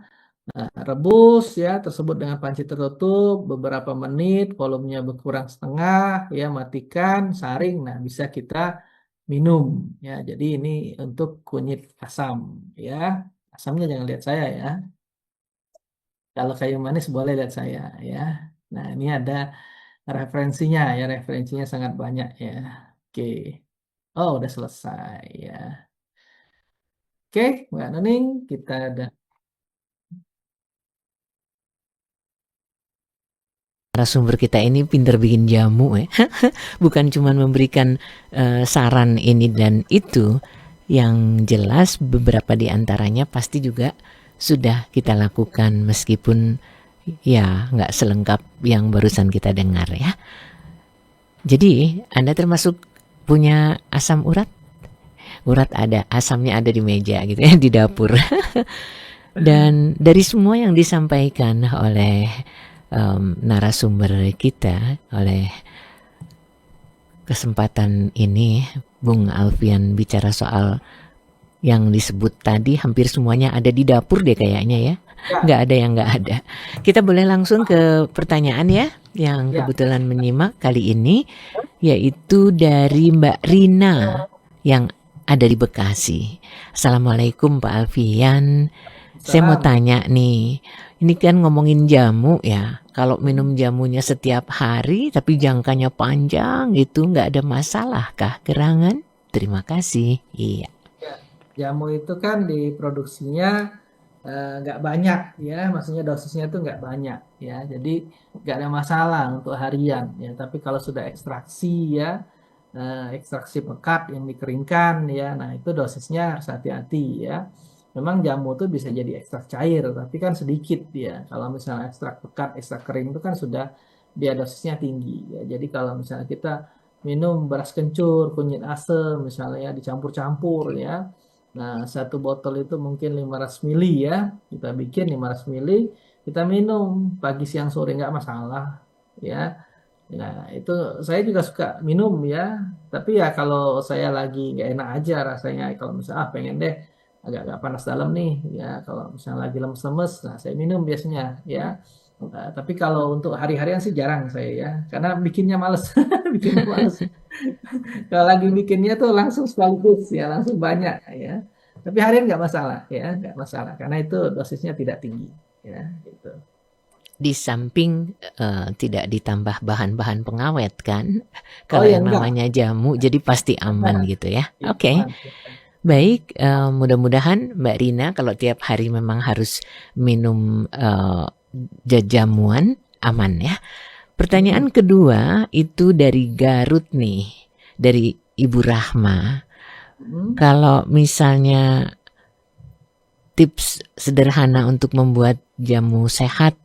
Nah, rebus ya tersebut dengan panci tertutup beberapa menit, volumenya berkurang setengah ya, matikan, saring. Nah, bisa kita minum ya. Jadi ini untuk kunyit asam ya. Asamnya jangan lihat saya ya. Kalau kayu manis boleh lihat saya ya. Nah, ini ada referensinya ya, referensinya sangat banyak ya. Oke. Oh, udah selesai ya. Oke, Mbak Nuning, kita ada
narasumber kita ini pinter bikin jamu ya. Bukan cuma memberikan saran ini dan itu, yang jelas beberapa di antaranya pasti juga sudah kita lakukan meskipun ya nggak selengkap yang barusan kita dengar ya. Jadi Anda termasuk punya asam urat? Urat ada, asamnya ada di meja gitu ya, di dapur. Dan dari semua yang disampaikan oleh narasumber kita, oleh kesempatan ini Bung Alfian bicara soal yang disebut tadi, hampir semuanya ada di dapur deh kayaknya ya. Nggak ada yang nggak ada. Kita boleh langsung ke pertanyaan ya, yang kebetulan menyimak kali ini, yaitu dari Mbak Rina yang ada di Bekasi. Assalamualaikum Pak Alfian. Saya mau tanya nih, ini kan ngomongin jamu ya. Kalau minum jamunya setiap hari tapi jangkanya panjang gitu, nggak ada masalah kah gerangan? Terima kasih. Iya.
Jamu itu kan diproduksinya nggak banyak ya, maksudnya dosisnya itu nggak banyak ya. Jadi nggak ada masalah untuk harian ya. Tapi kalau sudah ekstraksi ya, ekstraksi pekat yang dikeringkan ya, nah itu dosisnya harus hati-hati ya. Memang jamu itu bisa jadi ekstrak cair, tapi kan sedikit ya. Kalau misalnya ekstrak pekat, ekstrak kering itu kan sudah dia dosisnya tinggi ya. Jadi kalau misalnya kita minum beras kencur, kunyit asam misalnya ya, dicampur-campur ya. Nah, satu botol itu mungkin 500 mili ya. Kita bikin 500 mili, kita minum pagi, siang, sore nggak masalah ya. Nah, itu saya juga suka minum ya. Tapi ya kalau saya lagi nggak enak aja rasanya. Kalau misalnya pengen deh agak-agak panas dalam nih ya. Kalau misalnya lagi lemes-lemes, nah saya minum biasanya ya. Nah, tapi kalau untuk hari-harian sih jarang saya ya. Karena bikinnya males. Bikinnya males. Kalau lagi bikinnya tuh langsung sekaligus ya, langsung banyak ya. Tapi harian nggak masalah ya, nggak masalah. Karena itu dosisnya tidak tinggi ya. Gitu.
Di samping tidak ditambah bahan-bahan pengawet kan, kalau yang namanya jamu, jadi pasti aman gitu ya. Oke. Baik, mudah-mudahan Mbak Rina kalau tiap hari memang harus minum jamuan aman ya. Pertanyaan kedua itu dari Garut nih, dari Ibu Rahma. Kalau misalnya tips sederhana untuk membuat jamu sehat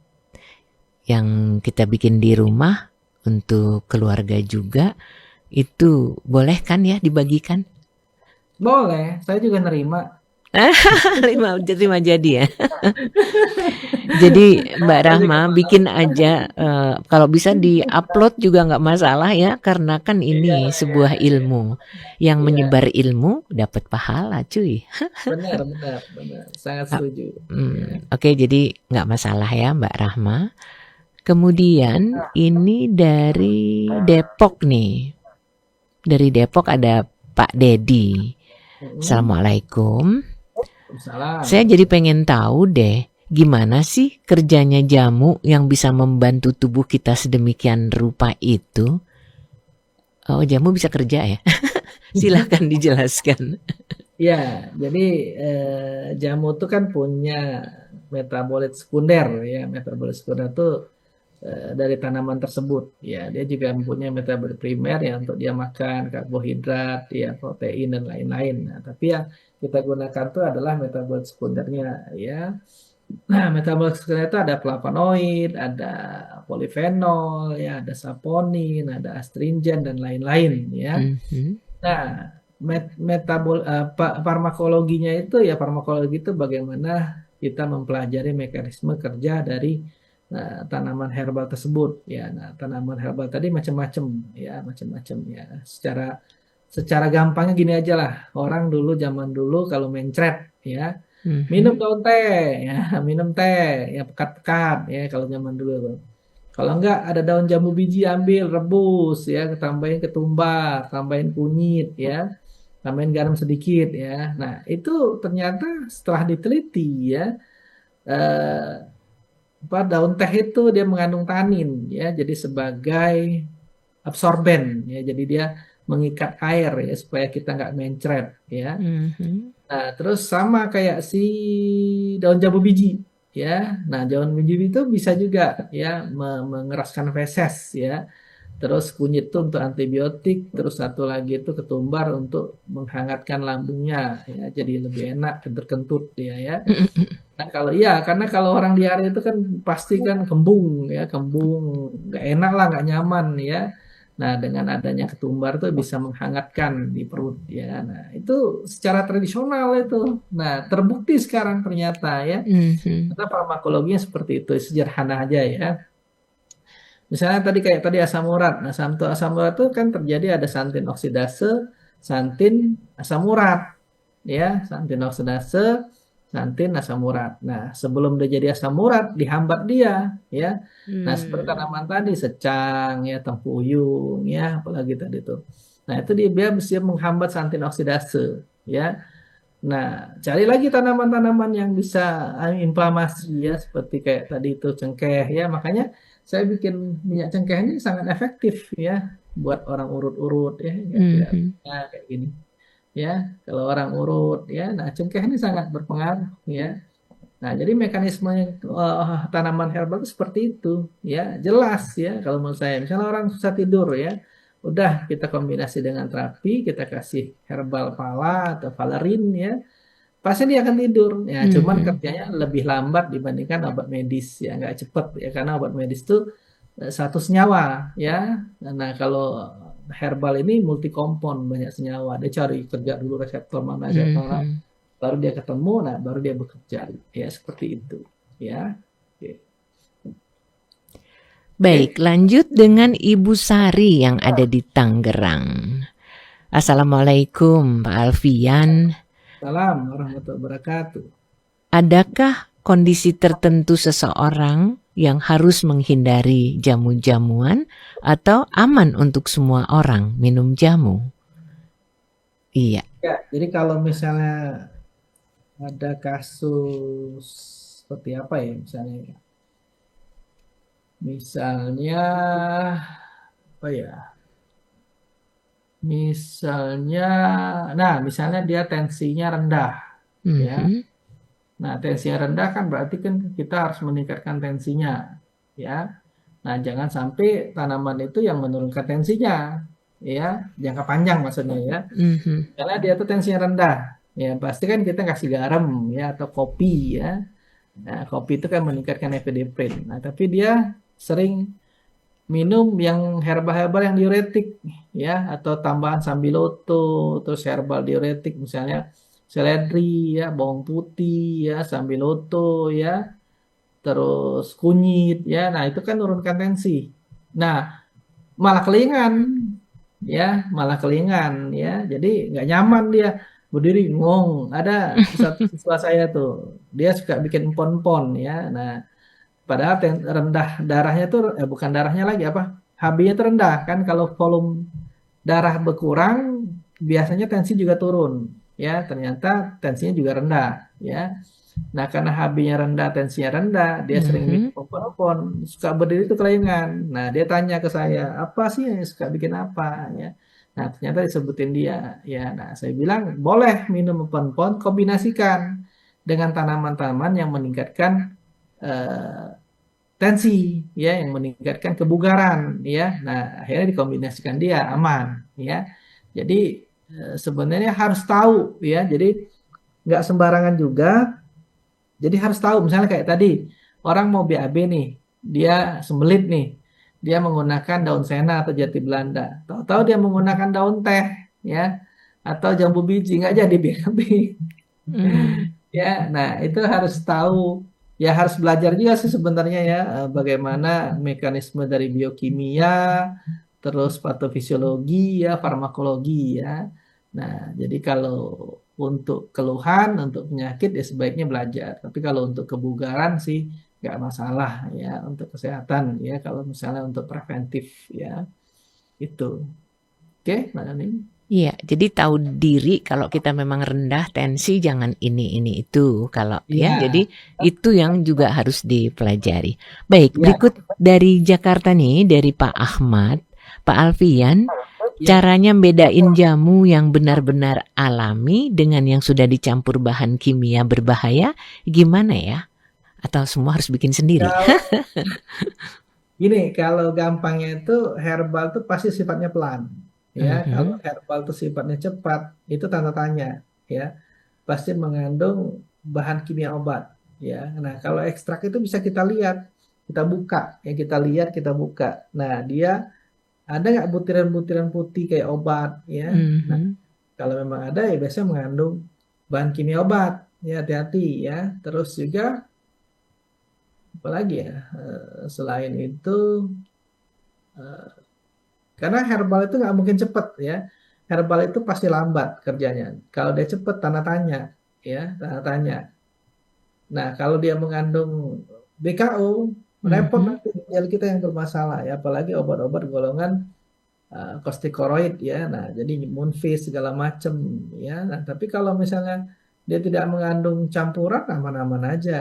yang kita bikin di rumah untuk keluarga juga, itu boleh kan ya dibagikan?
Boleh, saya juga nerima.
Terima jadi ya. Jadi Mbak Rahma bikin aja, kalau bisa di-upload juga nggak masalah ya, karena kan ini sebuah ilmu. Yang menyebar ilmu dapat pahala cuy.
Benar, sangat setuju.
Oke, jadi nggak masalah ya Mbak Rahma. Kemudian ini dari Depok nih. Dari Depok ada Pak Dedi. Assalamualaikum. Saya jadi pengen tahu deh, gimana sih kerjanya jamu yang bisa membantu tubuh kita sedemikian rupa itu? Oh, jamu bisa kerja ya? Silahkan dijelaskan.
Ya, jadi jamu itu kan punya metabolit sekunder ya. Metabolit sekunder itu dari tanaman tersebut ya. Dia juga mempunyai metabolit primer ya untuk dia makan karbohidrat ya, protein dan lain-lain. Nah, tapi yang kita gunakan itu adalah metabolit sekundernya ya. Nah, metabolit sekunder itu ada flavonoid, ada polifenol ya, ada saponin, ada astringent dan lain-lain ya. Nah, farmakologinya itu ya, farmakologi itu bagaimana kita mempelajari mekanisme kerja dari tanaman herbal tersebut ya. Nah, tanaman herbal tadi macam-macam ya, secara gampangnya gini aja lah. Orang dulu, zaman dulu kalau mencret ya, minum daun teh ya, minum teh ya, pekat-pekat ya kalau zaman dulu. Kalau enggak ada daun jambu biji, ambil rebus ya, tambahin ketumbar, tambahin kunyit ya, tambahin garam sedikit ya. Nah, itu ternyata setelah diteliti ya, daun teh itu dia mengandung tanin ya, jadi sebagai absorben ya, jadi dia mengikat air ya supaya kita nggak mencret ya. Nah, terus sama kayak si daun jambu biji ya. Nah, daun biji itu bisa juga ya mengeraskan feses ya. Terus kunyit itu untuk antibiotik, terus satu lagi itu ketumbar untuk menghangatkan lambungnya ya, jadi lebih enak kentut-kentut dia ya. Nah, kalau iya, karena kalau orang diare itu kan pasti kan kembung ya, kembung, nggak enak lah, nggak nyaman ya. Nah, dengan adanya ketumbar tuh bisa menghangatkan di perut ya. Nah, itu secara tradisional itu. Nah, terbukti sekarang ternyata ya.
Mhm.
Karena farmakologinya seperti itu, sederhana aja ya. Misalnya tadi kayak tadi asam urat. Nah, asam urat itu kan terjadi ada santin oksidase, santin asam urat ya, santin oksidase, santin asam urat. Nah, sebelum dia jadi asam urat, dihambat dia, ya. Nah, seperti
Hmm.
tanaman tadi, secang, ya, tempuyung, ya, apalagi tadi tuh. Nah, itu dia bisa menghambat santin oksidase, ya. Nah, cari lagi tanaman-tanaman yang bisa inflamasi, ya, seperti kayak tadi itu cengkeh, ya. Makanya saya bikin minyak cengkeh ini sangat efektif, ya, buat orang urut-urut, ya, tidak,
Mhm.
ya, kayak gini ya kalau orang urut ya. Nah, cengkeh ini sangat berpengaruh ya. Nah, jadi mekanisme tanaman herbal itu seperti itu ya, jelas ya kalau menurut saya. Misalnya orang susah tidur ya, udah kita kombinasi dengan terapi, kita kasih herbal pala atau valerin ya, pasti dia akan tidur ya. Cuman
Mhm.
kerjanya lebih lambat dibandingkan obat medis ya, nggak cepet ya, karena obat medis itu satu senyawa ya. Nah, kalau herbal ini multi kompon, banyak senyawa. Dia cari kerja dulu reseptor mana,
Mhm.
baru dia ketemu, nah baru dia bekerja. Ya, seperti itu. Ya. Oke.
Baik,
Oke.
lanjut dengan Ibu Sari yang ada di Tangerang. Assalamualaikum, Pak Alfian.
Salam warahmatullahi wabarakatuh.
Adakah kondisi tertentu seseorang yang harus menghindari jamu-jamuan atau aman untuk semua orang minum jamu? Iya.
Ya, jadi kalau misalnya ada kasus seperti apa ya misalnya, misalnya apa ya? Misalnya, nah misalnya dia tensinya rendah, ya.
Mhm.
Nah, tensinya rendah kan berarti kan kita harus meningkatkan tensinya, ya. Nah, jangan sampai tanaman itu yang menurunkan tensinya, ya, jangka panjang maksudnya ya.
Mhm.
Karena dia tuh tensinya rendah, ya pasti kan kita kasih garam, ya, atau kopi, ya. Nah, kopi itu kan meningkatkan epinefrin. Nah, tapi dia sering minum yang herbal-herbal yang diuretik ya, atau tambahan sambiloto, terus herbal diuretik misalnya seledri ya, bawang putih ya, sambiloto ya, terus kunyit ya. Nah, itu kan menurunkan tensi. Nah, malah kelingan ya, malah kelingan ya. Jadi nggak nyaman dia berdiri ngong. Ada satu siswa saya tuh, dia suka bikin empon-empon ya. Nah, padahal rendah darahnya tuh bukan darahnya lagi apa? HB-nya tuh rendah kan, kalau volume darah berkurang biasanya tensi juga turun ya. Ternyata tensinya juga rendah ya. Nah, karena HB-nya rendah, tensinya rendah, dia sering bikin
Mhm.
popon-popon, suka berdiri tuh kelengan. Nah, dia tanya ke saya, apa sih yang suka bikin apa ya? Nah, ternyata disebutin dia ya. Nah, saya bilang boleh minum popon-popon, kombinasikan dengan tanaman-tanaman yang meningkatkan eh, tensi ya, yang meningkatkan kebugaran ya. Nah, akhirnya dikombinasikan dia aman ya. Jadi sebenarnya harus tahu ya. Jadi nggak sembarangan juga. Jadi harus tahu misalnya kayak tadi orang mau BAB nih, dia sembelit nih. Dia menggunakan daun sena atau jati Belanda. Tahu-tahu dia menggunakan daun teh ya, atau jambu biji, nggak jadi BAB.
Mhm.
Ya, nah itu harus tahu. Ya harus belajar juga sih sebenarnya ya, bagaimana mekanisme dari biokimia, terus patofisiologi ya, farmakologi ya. Nah, jadi kalau untuk keluhan, untuk penyakit ya sebaiknya belajar. Tapi kalau untuk kebugaran sih nggak masalah ya, untuk kesehatan ya. Kalau misalnya untuk preventif ya itu. Oke, Mbak Nani.
Iya, jadi tahu diri kalau kita memang rendah tensi jangan ini itu kalau ya.
Iya,
Jadi itu yang juga harus dipelajari. Baik,
iya,
berikut dari Jakarta nih dari Pak Ahmad, Pak Alfian,
iya.
caranya bedain jamu yang benar-benar alami dengan yang sudah dicampur bahan kimia berbahaya gimana ya? Atau semua harus bikin sendiri?
Kalau gini, kalau gampangnya itu herbal tuh pasti sifatnya pelan. Ya, kalau
Mhm,
herbal tuh sifatnya cepat, itu tanda tanya. Ya, pasti mengandung bahan kimia obat. Ya, nah kalau ekstrak itu bisa kita lihat, kita buka, ya kita lihat, kita buka. Nah dia ada nggak butiran-butiran putih kayak obat, ya. Nah
mhm.
kalau memang ada ya biasanya mengandung bahan kimia obat. Ya hati-hati ya. Terus juga apalagi ya selain itu eh, karena herbal itu nggak mungkin cepet ya. Herbal itu pasti lambat kerjanya. Kalau dia cepet tanda tanya, ya tanda tanya. Nah kalau dia mengandung BKO, repot
Mhm.
nanti ginjal kita yang bermasalah ya. Apalagi obat-obat golongan corticosteroid ya. Nah jadi Moonfish segala macem ya. Nah tapi kalau misalnya dia tidak mengandung campuran, aman-aman aja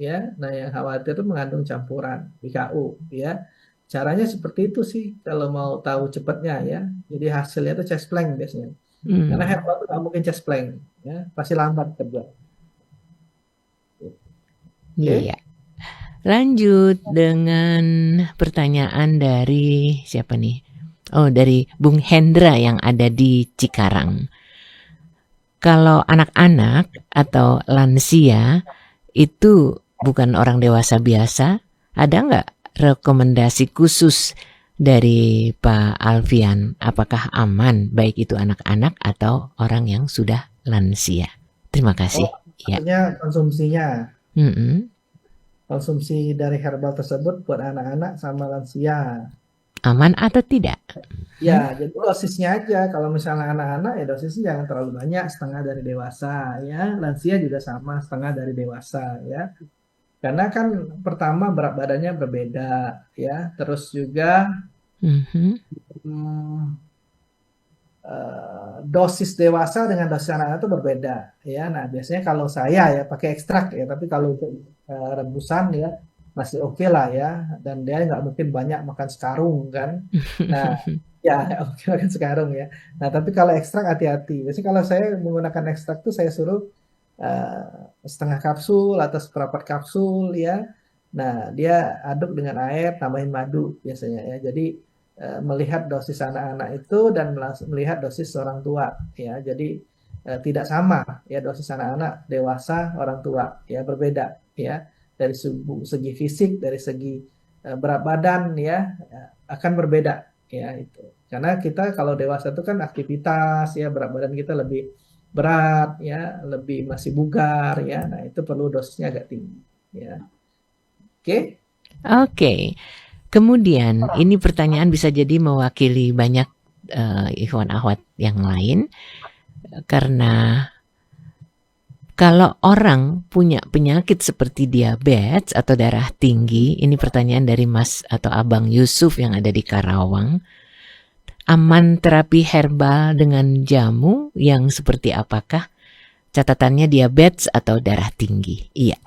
ya. Nah yang khawatir itu mengandung campuran BKO ya. Caranya seperti itu sih kalau mau tahu cepatnya ya. Jadi hasilnya itu chest plank biasanya. Karena
Mmm,
herbal itu nggak mungkin chest plank ya, pasti lambat kerja.
iya.
Oke.
Lanjut dengan pertanyaan dari siapa nih? Oh, dari Bung Hendra yang ada di Cikarang. Kalau anak-anak atau lansia itu bukan orang dewasa biasa, ada nggak rekomendasi khusus dari Pak Alfian? Apakah aman baik itu anak-anak atau orang yang sudah lansia? Terima
Oh,
kasih. Ya.
maksudnya konsumsinya,
Mm-mm.
konsumsi dari herbal tersebut buat anak-anak sama lansia.
Aman atau tidak?
Ya,
Hmm?
jadi dosisnya aja. Kalau misalnya anak-anak ya dosisnya jangan terlalu banyak, setengah dari dewasa ya. Lansia juga sama, setengah dari dewasa ya. Karena kan pertama berat badannya berbeda ya. Terus juga
Mhm.
hmm, dosis dewasa dengan dosis anak-anak itu berbeda ya. Nah, biasanya kalau saya ya pakai ekstrak ya, tapi kalau untuk rebusan ya masih oke lah ya. Dan dia nggak mungkin banyak makan sekarung kan. Nah, ya oke makan sekarung ya. Nah, tapi kalau ekstrak hati-hati. Biasanya kalau saya menggunakan ekstrak tuh saya suruh setengah kapsul atau seperempat kapsul ya. Nah, dia aduk dengan air, tambahin madu biasanya ya. Jadi melihat dosis anak-anak itu dan melihat dosis orang tua ya. Jadi tidak sama ya dosis anak-anak, dewasa, orang tua ya berbeda ya dari segi fisik, dari segi berat badan ya akan berbeda ya itu. Karena kita kalau dewasa itu kan aktivitas ya berat badan kita lebih berat ya, lebih masih bugar ya. Nah, itu perlu dosisnya agak tinggi ya. Oke.
Oke. Kemudian ini pertanyaan bisa jadi mewakili banyak ikhwan akhwat yang lain karena kalau orang punya penyakit seperti diabetes atau darah tinggi, ini pertanyaan dari Mas atau Abang Yusuf yang ada di Karawang. Aman terapi herbal dengan jamu yang seperti apakah? Catatannya diabetes atau darah tinggi. Iya,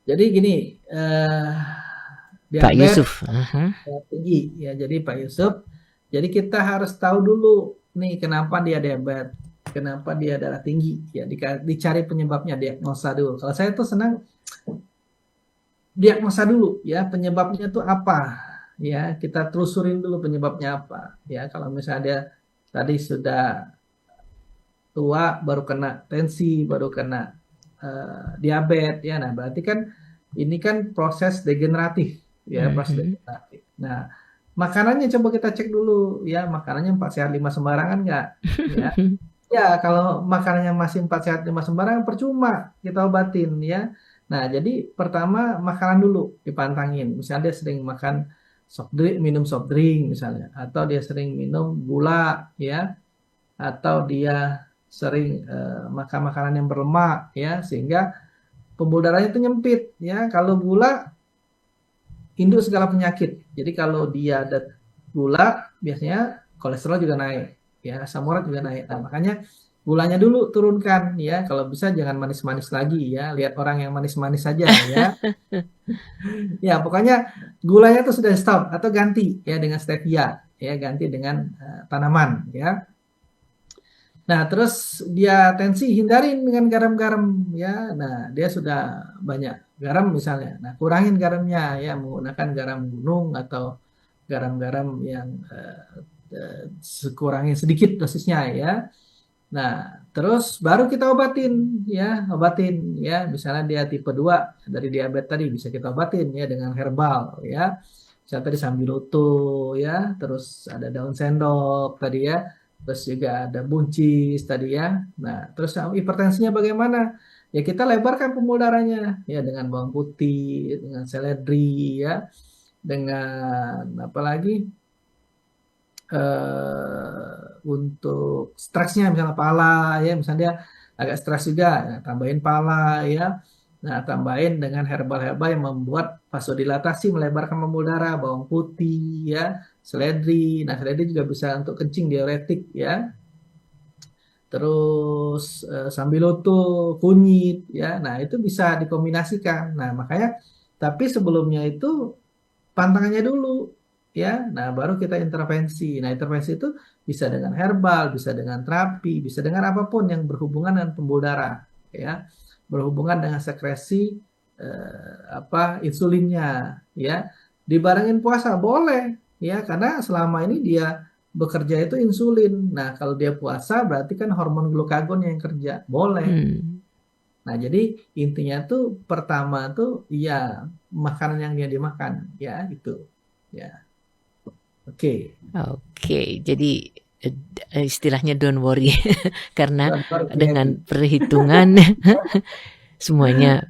Jadi gini, eh,
Pak
diabetes
Yusuf. Aha.
tinggi ya. Jadi Pak Yusuf, jadi kita harus tahu dulu nih kenapa dia diabetes, kenapa dia darah tinggi ya. Dicari penyebabnya, diagnosa dulu. Kalau saya tuh senang diagnosa dulu ya penyebabnya tuh apa ya. Kita telusurin dulu penyebabnya apa ya. Kalau misalnya dia tadi sudah tua baru kena tensi, baru kena diabetes ya. Nah, berarti kan ini kan proses degeneratif ya, proses
Mhm.
degeneratif. Nah, makanannya coba kita cek dulu ya, makanannya 4 sehat 5 sembarangan nggak? Ya. Ya, kalau makanannya masih 4 sehat 5 sembarangan percuma kita obatin ya. Nah, jadi pertama makanan dulu dipantangin. Misalnya dia sering makan soft drink, minum soft drink misalnya, atau dia sering minum gula ya, atau dia sering makan makanan yang berlemak ya sehingga pembuluh darahnya itu nyempit ya. Kalau gula induk segala penyakit. Jadi kalau dia ada gula biasanya kolesterol juga naik ya, asam urat juga naik. Nah, makanya gulanya dulu turunkan ya. Kalau bisa jangan manis-manis lagi ya. Lihat orang yang manis-manis saja ya. Ya, pokoknya gulanya tuh sudah stop atau ganti ya dengan stevia ya, ganti dengan tanaman ya. Nah, terus dia tensi hindarin dengan garam-garam ya. Nah, dia sudah banyak garam misalnya. Nah, kurangin garamnya ya menggunakan garam gunung atau garam-garam yang kurangin sedikit dosisnya ya. Nah, terus baru kita obatin ya. Misalnya dia tipe 2 dari diabetes tadi bisa kita obatin ya dengan herbal ya. Misalnya tadi sambiloto ya, terus ada daun sendok tadi ya. Terus juga ada buncis tadi ya. Nah, terus hipertensinya bagaimana? Ya kita lebarkan pembuluh darahnya ya dengan bawang putih, dengan seledri ya, dengan apa lagi? Untuk stresnya misalnya pala ya, misalnya dia agak stres juga, ya, tambahin pala ya. Nah, tambahin dengan herbal-herbal yang membuat vasodilatasi, melebarkan pembuluh darah, bawang putih ya, seledri. Nah, seledri juga bisa untuk kencing, diuretik ya. Terus sambiloto, kunyit ya. Nah, itu bisa dikombinasikan. Nah, makanya tapi sebelumnya itu pantangannya dulu ya. Nah, baru kita intervensi. Nah, intervensi itu bisa dengan herbal, bisa dengan terapi, bisa dengan apapun yang berhubungan dengan pembuluh darah ya. Berhubungan dengan sekresi insulinnya ya. Dibarengin puasa boleh ya karena selama ini dia bekerja itu insulin. Nah, kalau dia puasa berarti kan hormon glukagon yang kerja. Boleh.
Hmm.
Nah, jadi intinya tuh pertama tuh ya makanan yang dia dimakan ya itu. Ya. Oke.
Oke, jadi istilahnya don't worry karena
Baru
dengan
happy.
perhitungan semuanya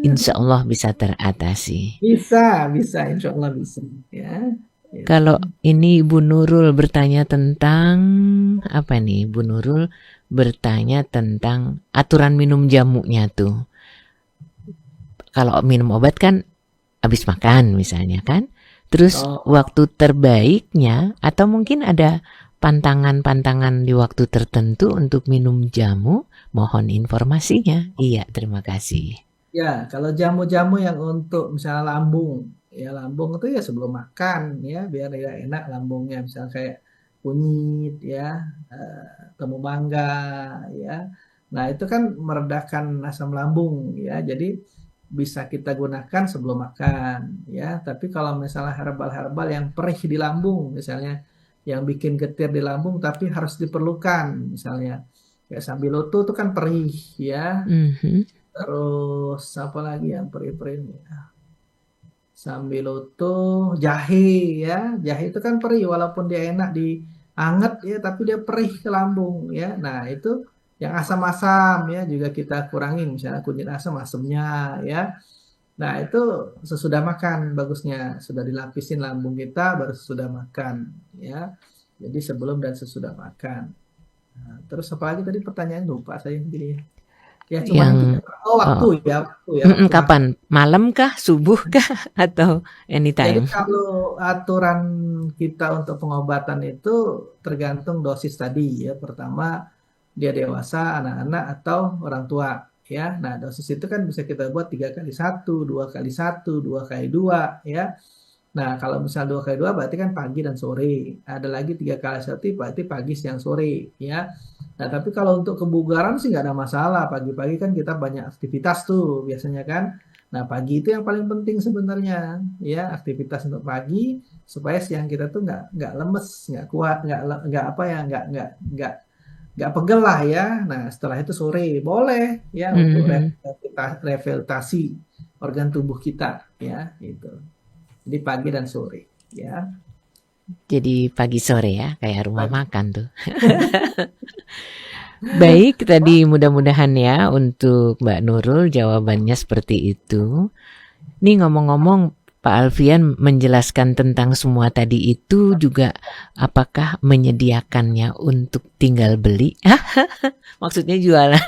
insya Allah bisa teratasi.
Bisa, insya Allah bisa. Ya, itu.
Kalau ini Ibu Nurul bertanya tentang apa nih? Ibu Nurul bertanya tentang aturan minum jamunya tuh. Kalau minum obat kan habis makan misalnya kan. Terus
Oh,
waktu terbaiknya atau mungkin ada pantangan-pantangan di waktu tertentu untuk minum jamu, mohon informasinya. Iya, terima kasih.
ya, kalau jamu-jamu yang untuk misalnya lambung, ya lambung itu ya sebelum makan ya, biar ya enak lambungnya. Misalnya kayak kunyit ya, eh, temu mangga ya. Nah, itu kan meredakan asam lambung ya. Jadi bisa kita gunakan sebelum makan ya. Tapi kalau misalnya herbal-herbal yang perih di lambung, misalnya yang bikin getir di lambung tapi harus diperlukan, misalnya kayak sambiloto itu kan perih ya.
Mhm.
Terus apa lagi yang perih-perih ini? Sambiloto, jahe ya. Jahe itu kan perih walaupun dia enak dianget ya, tapi dia perih ke lambung ya. Nah, itu yang asam-asam ya juga kita kurangin misalnya kunyit asam asamnya ya. Nah, itu sesudah makan bagusnya, sudah dilapisin lambung kita baru sesudah makan ya. Jadi sebelum dan sesudah makan. Nah, terus apa lagi tadi pertanyaan lupa saya jadi ya cuman itu ya.
Yang
Oh,
oh,
waktu makan.
kapan? Malam kah? Subuh kah? Atau
Jadi
anytime?
kalau aturan kita untuk pengobatan itu tergantung dosis tadi ya. Pertama dia dewasa, anak-anak atau orang tua ya. Nah dosis itu kan bisa kita buat 3 kali 1, 2 kali 1, 2 kali 2 ya. Nah kalau misal 2 kali 2 berarti kan pagi dan sore. Ada lagi 3 kali 1 berarti pagi, siang, sore ya. Nah tapi kalau untuk kebugaran sih nggak ada masalah. Pagi-pagi kan kita banyak aktivitas tuh biasanya kan. Nah, pagi itu yang paling penting sebenarnya, ya aktivitas untuk pagi supaya siang kita tuh nggak lemes, nggak kuat, nggak apa ya, nggak pegel lah ya. Nah, setelah itu sore boleh ya untuk
Mhm.
rehabilitasi organ tubuh kita ya itu. Jadi pagi dan sore ya.
Jadi pagi sore ya, kayak rumah
Pagi.
makan tuh. Baik, tadi mudah-mudahan ya untuk Mbak Nurul jawabannya seperti itu. Nih ngomong-ngomong, Pak Alfian menjelaskan tentang semua tadi itu juga apakah menyediakannya untuk tinggal beli? Maksudnya jualan?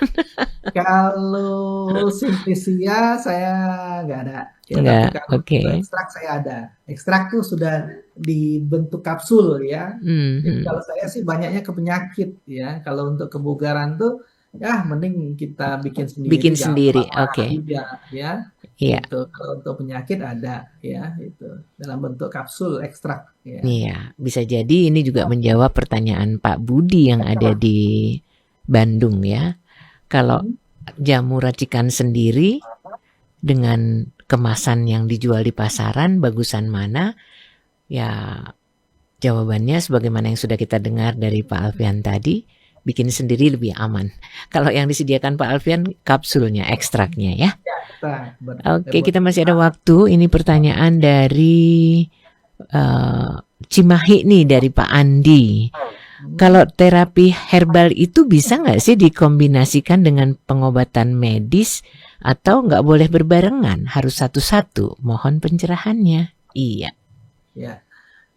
Kalau Simplicia saya nggak ada ya, tapi
Enggak,
kalau
oke.
untuk ekstrak saya ada. Ekstrak tuh sudah dibentuk kapsul ya. Jadi
Mhm.
kalau saya sih banyaknya ke penyakit ya. Kalau untuk kebugaran tuh ya mending kita bikin sendiri
Bikin
jangan
sendiri,
mahal
oke.
juga ya.
Iya,
Itu kalau untuk penyakit ada ya itu dalam bentuk kapsul ekstrak ya.
iya. Bisa jadi ini juga menjawab pertanyaan Pak Budi yang ada di Bandung ya. Kalau
Hmm.
jamu racikan sendiri dengan kemasan yang dijual di pasaran, bagusan mana? Ya, jawabannya sebagaimana yang sudah kita dengar dari Pak Alfian tadi, bikin sendiri lebih aman. Kalau yang disediakan Pak Alfian, kapsulnya, ekstraknya ya.
Kita
Oke,
buat
kita masih ada waktu. Ini pertanyaan dari Cimahi nih, dari Pak Andi. Kalau terapi herbal itu bisa nggak sih dikombinasikan dengan pengobatan medis atau nggak boleh berbarengan? Harus satu-satu. Mohon pencerahannya. Iya.
ya.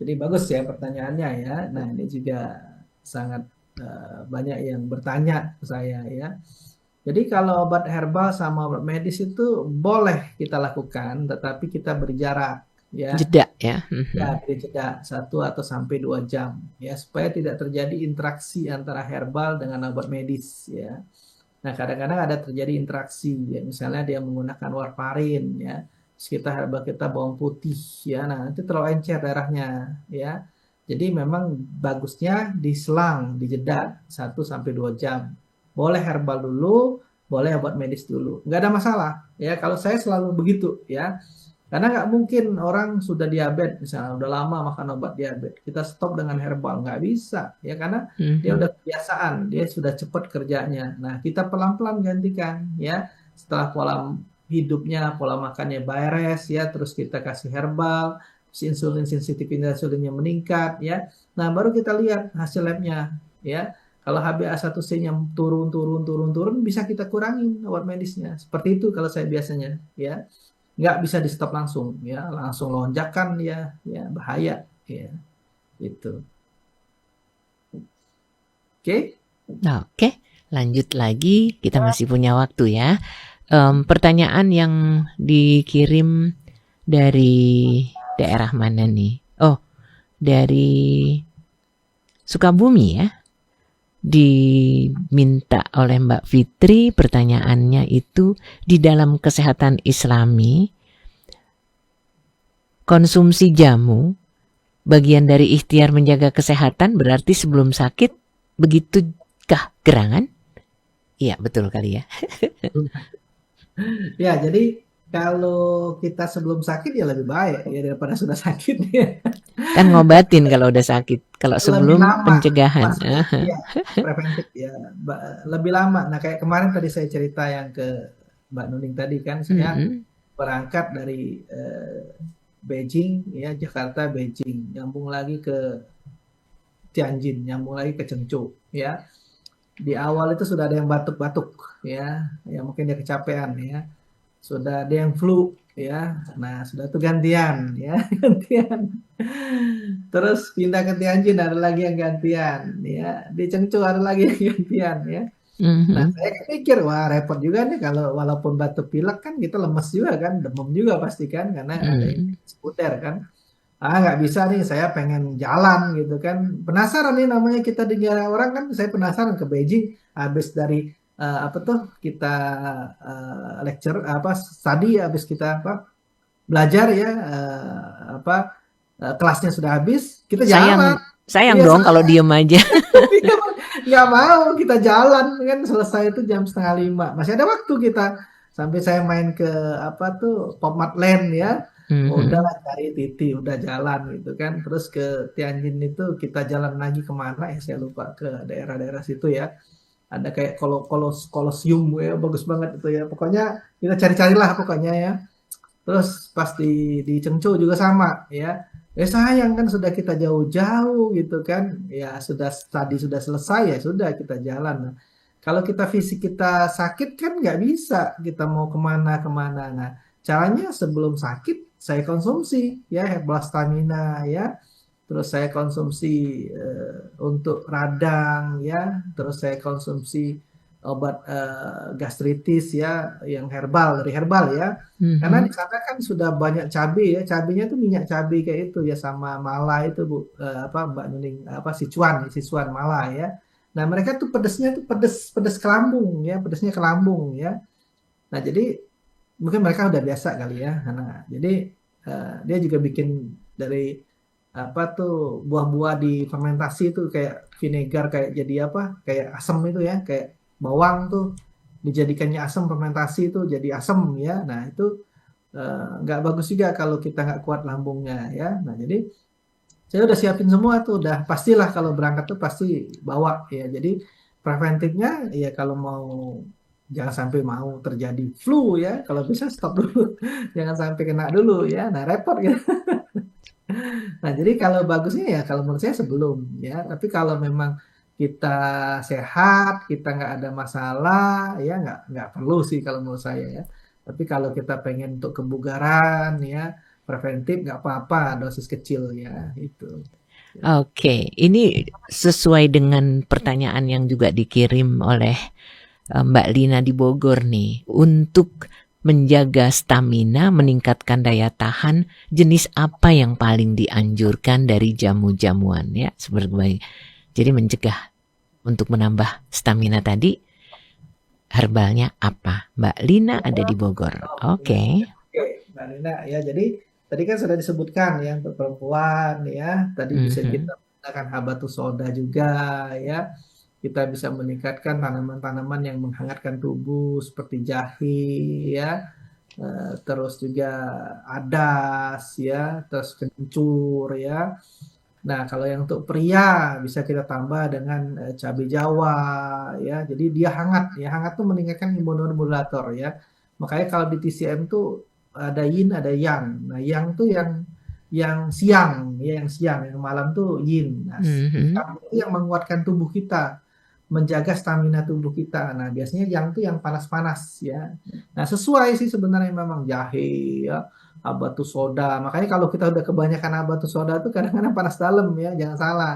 Jadi bagus ya pertanyaannya ya. Nah, ini juga sangat banyak yang bertanya ke saya ya. Jadi kalau obat herbal sama obat medis itu boleh kita lakukan, tetapi kita berjarak ya.
Jeda ya.
Ya, beri jeda 1 atau sampai 2 jam ya supaya tidak terjadi interaksi antara herbal dengan obat medis ya. Nah, kadang-kadang ada terjadi interaksi ya, misalnya dia menggunakan warfarin ya. Terus kita herbal kita bawang putih ya. Nah, nanti terlalu encer darahnya ya. Jadi memang bagusnya diselang, dijeda 1 sampai 2 jam. Boleh herbal dulu, boleh obat medis dulu. Nggak ada masalah ya. Kalau saya selalu begitu ya. Karena nggak mungkin orang sudah diabetes, misalnya udah lama makan obat diabetes, kita stop dengan herbal, nggak bisa, ya karena dia udah kebiasaan, dia sudah cepat kerjanya. Nah, kita pelan-pelan gantikan, ya. Setelah pola hidupnya, pola makannya beres, ya, terus kita kasih herbal, si insulin sensitivitas insulinnya meningkat, ya. Nah, baru kita lihat hasil labnya, ya. Kalau HbA1c-nya turun, bisa kita kurangin obat medisnya. Seperti itu kalau saya biasanya, ya nggak bisa di stop langsung ya langsung lonjakan ya bahaya ya itu. Oke.
Oke, lanjut lagi. Kita masih punya waktu ya. Pertanyaan yang dikirim dari daerah mana nih? Oh, dari Sukabumi ya. Diminta oleh Mbak Fitri, pertanyaannya itu di dalam kesehatan Islami, konsumsi jamu bagian dari ikhtiar menjaga kesehatan, berarti sebelum sakit, begitukah gerangan? Iya, betul kali ya.
Ya, jadi kalau kita sebelum sakit ya lebih baik ya daripada sudah sakit ya.
Kan ngobatin kalau udah sakit. Kalau
Lebih
sebelum
lama
pencegahan.
maksudnya ya preventif ya lebih lama. Nah, kayak kemarin tadi saya cerita yang ke Mbak Nuning tadi kan, saya berangkat dari Beijing ya, Jakarta Beijing, nyambung lagi ke Tianjin, nyambung lagi ke Chengzhou ya. Di awal itu sudah ada yang batuk-batuk ya mungkin dia kecapean ya. Sudah ada yang flu ya. Nah, sudah tuh gantian ya, gantian. Terus pindah ke Tianjin ada lagi yang gantian ya. Di Chengzhou ada lagi yang gantian ya. Nah, saya pikir wah repot juga nih kalau walaupun batuk pilek kan kita lemes juga kan, demam juga pasti kan karena ada yang sekunder kan. Nggak bisa nih, saya pengen jalan gitu kan. Penasaran nih namanya kita di negara orang kan, saya penasaran ke Beijing. Habis dari apa tuh kita lecture apa tadi habis kita apa belajar ya apa kelasnya sudah habis, kita jalan.
Sayang
Iya,
dong kalau diem aja.
nggak mau kita jalan kan, selesai itu jam 4:30, masih ada waktu kita sampai saya main ke apa tuh Popmart Land ya. Udahlah cari Titi, udah jalan gitu kan. Terus ke Tianjin itu kita jalan lagi kemana ya saya lupa, ke daerah-daerah situ ya. Ada kayak kolosium ya, bagus banget itu ya. Pokoknya kita cari-carilah pokoknya ya. Terus pas di Chengzhou juga sama ya. Sayang kan sudah kita jauh-jauh gitu kan. Ya sudah tadi sudah selesai ya sudah kita jalan. Nah, kalau kita fisik kita sakit kan nggak bisa kita mau kemana-kemana. Nah, caranya sebelum sakit saya konsumsi ya herbal stamina ya. Terus saya konsumsi untuk radang ya. Terus saya konsumsi obat gastritis ya yang herbal, dari herbal ya. Karena di sana kan sudah banyak cabai ya. Cabainya tuh minyak cabai kayak itu ya, sama mala itu Bu, apa Mbak Nuning, apa Sichuan mala ya. Nah, mereka tuh pedesnya tuh pedes ke lambung ya, pedesnya ke lambung ya. Nah, jadi mungkin mereka udah biasa kali ya. Nah, jadi dia juga bikin dari apa tuh buah-buah difermentasi itu kayak vinegar, kayak jadi apa? Kayak asam itu ya, kayak bawang tuh dijadikannya asam fermentasi itu jadi asam ya. Nah, itu nggak bagus juga kalau kita nggak kuat lambungnya ya. Nah, jadi saya udah siapin semua tuh, udah pastilah kalau berangkat tuh pasti bawa ya. Jadi preventifnya ya kalau mau jangan sampai mau terjadi flu ya, kalau bisa stop dulu, jangan sampai kena dulu ya. Nah, repot ya. Nah, jadi kalau bagusnya ya kalau menurut saya sebelum ya. Tapi kalau memang kita sehat, kita nggak ada masalah, ya nggak perlu sih kalau menurut saya ya. Tapi kalau kita pengen untuk kebugaran ya, preventif nggak apa-apa, dosis kecil ya itu.
Oke, ini sesuai dengan pertanyaan yang juga dikirim oleh Mbak Lina di Bogor nih. Untuk menjaga stamina, meningkatkan daya tahan, jenis apa yang paling dianjurkan dari jamu-jamuan ya? Jadi mencegah untuk menambah stamina tadi, herbalnya apa? Mbak Lina ada di Bogor. Oke.
Oke, Mbak Nina ya. Jadi tadi kan sudah disebutkan ya untuk perempuan ya. Tadi bisa
Mhm.
kita menggunakan habatus soda juga ya. Kita bisa meningkatkan tanaman-tanaman yang menghangatkan tubuh seperti jahe ya. Terus juga adas ya, terus kencur ya. Nah, kalau yang untuk pria bisa kita tambah dengan cabai Jawa ya. Jadi dia hangat ya. Hangat tuh meningkatkan imunomodulator ya. Makanya kalau di TCM tuh ada yin, ada yang. Nah, yang tuh yang siang ya, yang siang, yang malam tuh yin. Nah,
Mhm.
yang itu yang menguatkan tubuh kita, menjaga stamina tubuh kita. Nah, biasanya yang tuh yang panas-panas ya. Nah, sesuai sih sebenarnya memang jahe ya, habatus soda. Makanya kalau kita udah kebanyakan habatus soda tuh kadang-kadang panas dalam ya, jangan salah.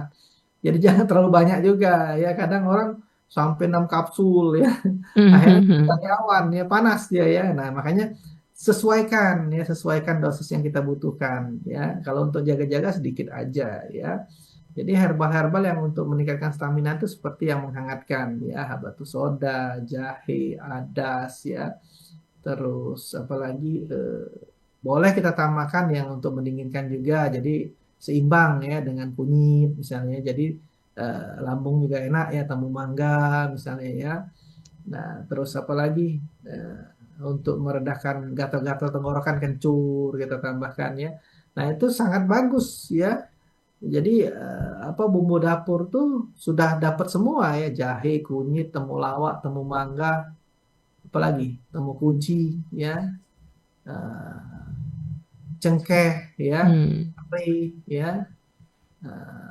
Jadi jangan terlalu banyak juga ya. Kadang orang sampai 6 kapsul ya. Akhirnya
Mhm.
karyawan ya panas dia ya. Nah, makanya sesuaikan ya, sesuaikan dosis yang kita butuhkan ya. Kalau untuk jaga-jaga sedikit aja ya. Jadi herbal-herbal yang untuk meningkatkan stamina itu seperti yang menghangatkan ya, habatus soda, jahe, adas ya. Terus apalagi boleh kita tambahkan yang untuk mendinginkan juga. Jadi seimbang ya dengan kunyit misalnya. Jadi lambung juga enak ya, tamu mangga misalnya ya. Nah, terus apa lagi? Eh, untuk meredakan gatal-gatal tenggorokan kencur kita tambahkan ya. Nah, itu sangat bagus ya. Jadi apa bumbu dapur tuh sudah dapat semua ya, jahe, kunyit, temulawak, temu mangga, apalagi temu kunci ya, eh, cengkeh ya,
Hmm.
serai ya,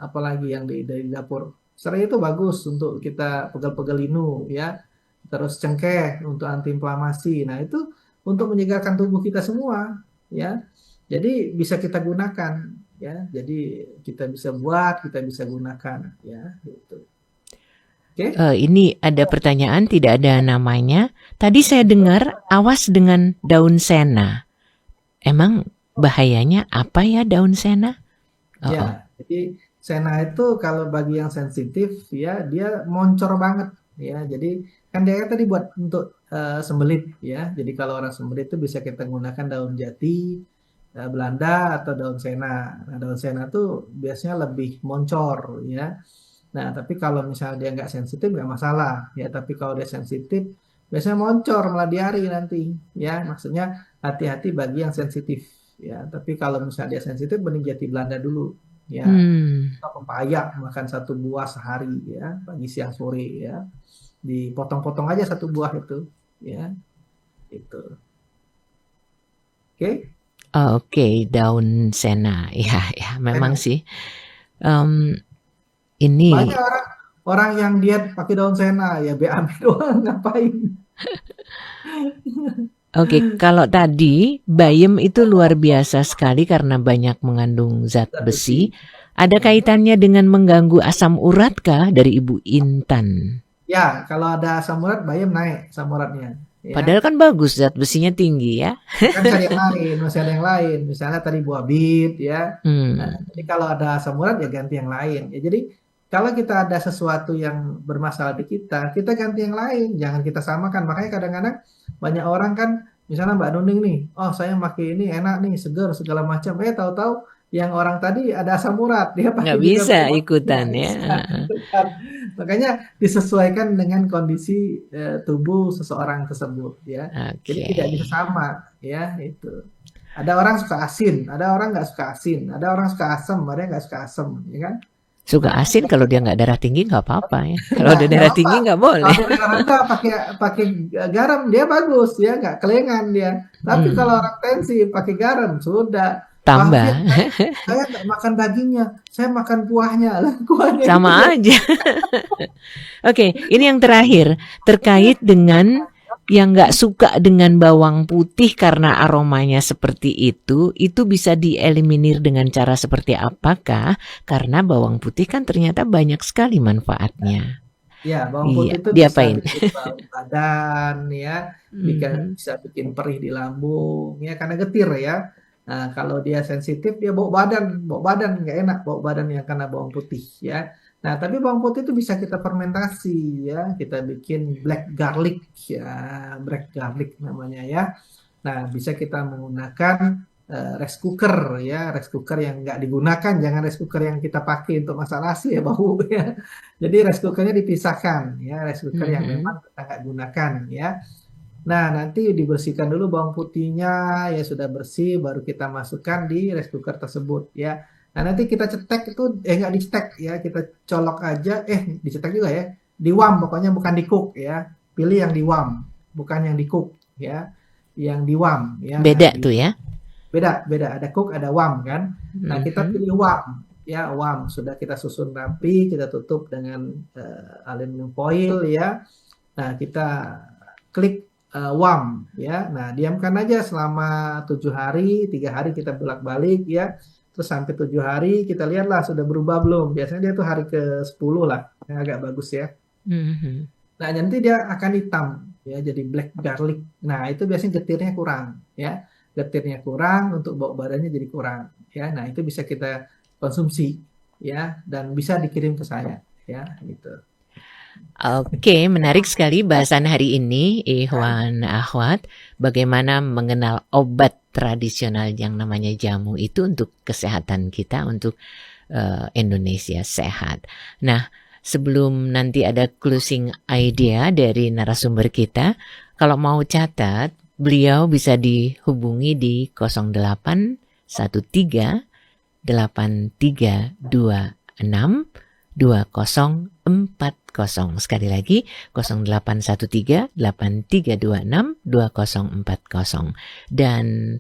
apalagi yang dari dapur. Serai itu bagus untuk kita pegel-pegel linu ya. Terus cengkeh untuk antiinflamasi. Nah, itu untuk menyegarkan tubuh kita semua ya. Jadi bisa kita gunakan ya. Jadi kita bisa buat, kita bisa gunakan ya gitu. Oke?
Ini ada pertanyaan, tidak ada namanya. Tadi saya dengar awas dengan daun sena. Emang bahayanya apa ya daun sena? Oh,
Ya,
oh.
jadi Sena itu kalau bagi yang sensitif ya dia moncor banget ya. Jadi kan dia kan tadi buat untuk sembelit ya. Jadi kalau orang sembelit itu bisa kita gunakan daun jati, Belanda atau daun Sena. Nah, daun Sena tuh biasanya lebih moncor ya. Nah, tapi kalau misalnya dia nggak sensitif nggak masalah ya. Tapi kalau dia sensitif biasanya moncor malah diari nanti ya. Maksudnya hati-hati bagi yang sensitif ya. Tapi kalau misalnya dia sensitif mending jati Belanda dulu ya.
Hmm.
Atau pepaya makan satu buah sehari ya, pagi siang sore ya. Dipotong-potong aja satu buah itu ya. Itu. Oke.
Oke, daun sena. Ya, ya, memang
Sena.
sih. Em, ini
Banyak orang orang yang diet pakai daun Sena ya BAB doang ngapain?
oke. Kalau tadi bayam itu luar biasa sekali karena banyak mengandung zat
Zat
besi.
besi.
Ada kaitannya dengan mengganggu asam urat kah dari Ibu Intan?
Ya, kalau ada asam urat, bayam naik asam uratnya. Ya,
Padahal kan bagus zat besinya tinggi ya.
kan cari yang lain, masih ada yang lain. Misalnya tadi buah bit, ya. Nah,
Hmm.
jadi kalau ada asam urat ya ganti yang lain. Ya, jadi kalau kita ada sesuatu yang bermasalah di kita ganti yang lain. Jangan kita samakan. Makanya kadang-kadang banyak orang kan, misalnya Mbak Nuning nih, oh saya pakai ini enak nih, segar segala macam. Tahu-tahu yang orang tadi ada asam urat, dia pakai
Nggak
juga
bisa ikutan
nggak
ya.
bisa gitu kan. Makanya disesuaikan dengan kondisi tubuh seseorang tersebut ya. Jadi
Oke.
tidak bisa sama ya itu. Ada orang suka asin, ada orang nggak suka asin, ada orang suka asam, ada yang nggak suka asam, ya kan?
Suka
Nah,
asin kalau dia nggak darah tinggi nggak apa-apa ya. Kalau
nah,
ada
nggak
darah
apa-apa.
tinggi nggak
Kalau
boleh.
dia darah rendah pakai pakai garam dia bagus ya, nggak kelengan dia. Tapi kalau
Hmm,
orang tensi pakai garam sudah. Pak Alfian,
tambah.
saya nggak makan dagingnya, saya makan kuahnya. Lah, kuahnya itu dia.
Sama aja. Oke, ini yang terakhir terkait dengan yang nggak suka dengan bawang putih karena aromanya seperti itu bisa dieliminir dengan cara seperti apakah? Karena bawang putih kan ternyata banyak sekali manfaatnya.
Ya, bawang
Iya,
putih itu bisa
diapain?
bikin bau badan ya,
Mhm.
bisa bikin perih di lambung ya karena getir ya. Nah, kalau dia sensitif dia bau badan nggak enak, bau badan yang karena bawang putih ya. Nah, tapi bawang putih itu bisa kita fermentasi ya, kita bikin black garlic ya, black garlic namanya ya. Nah, bisa kita menggunakan rice cooker ya, rice cooker yang nggak digunakan, jangan rice cooker yang kita pakai untuk masak nasi ya bau ya. Jadi rice cookernya dipisahkan ya, rice cooker yang memang
Mhm.
kita nggak gunakan ya. Nah, nanti dibersihkan dulu bawang putihnya, ya sudah bersih, baru kita masukkan di rice cooker tersebut ya. Nah, nanti kita cetek itu, nggak dicetek ya, kita colok aja, dicetek juga ya, di WAM pokoknya bukan di cook ya, pilih yang di WAM, bukan yang di cook ya, yang di WAM ya. Nah,
Beda tuh ya.
beda, beda, ada cook, ada WAM kan. Nah, kita
Mhm.
pilih WAM ya, WAM sudah kita susun rapi, kita tutup dengan aluminium foil ya. Nah, kita klik WAM ya. Nah, diamkan aja selama 7 hari, 3 hari kita bolak-balik ya. Terus sampai 7 hari kita lihatlah sudah berubah belum. Biasanya dia tuh hari ke 10 lah, yang agak bagus ya.
Mhm.
Nah, nanti dia akan hitam ya, jadi black garlic. Nah, itu biasanya getirnya kurang ya. Getirnya kurang untuk bau badannya jadi kurang ya. Nah, itu bisa kita konsumsi ya dan bisa dikirim ke saya ya gitu.
Oke, menarik sekali bahasan hari ini, Ikhwan Akhwat. Bagaimana mengenal obat tradisional yang namanya jamu itu untuk kesehatan kita, untuk Indonesia sehat. Nah, sebelum nanti ada closing idea dari narasumber kita, kalau mau catat, beliau bisa dihubungi di 0813 8326 2040. Sekali lagi 0813 8326 2040. Dan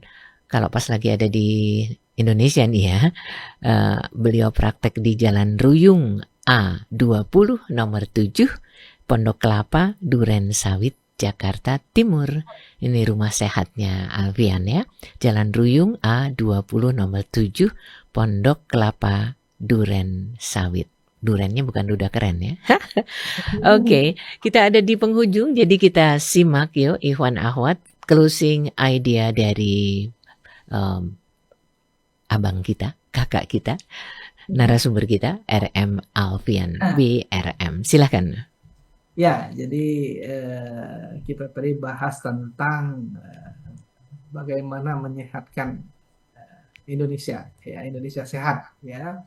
kalau pas lagi ada di Indonesia nih ya, beliau praktek di Jalan Ruyung A20 nomor 7, Pondok Kelapa, Duren Sawit, Jakarta Timur. Ini rumah sehatnya Alfian ya. Jalan Ruyung A20 nomor 7, Pondok Kelapa, Duren Sawit. Durennya bukan duda keren ya. Oke, kita ada di penghujung, jadi kita simak yuk Ikhwan Ahwat closing idea dari um, abang kita, kakak kita, narasumber kita, RM Alfian, BRM. Silahkan.
Ya, jadi kita tadi bahas tentang bagaimana menyehatkan Indonesia, ya Indonesia sehat, ya.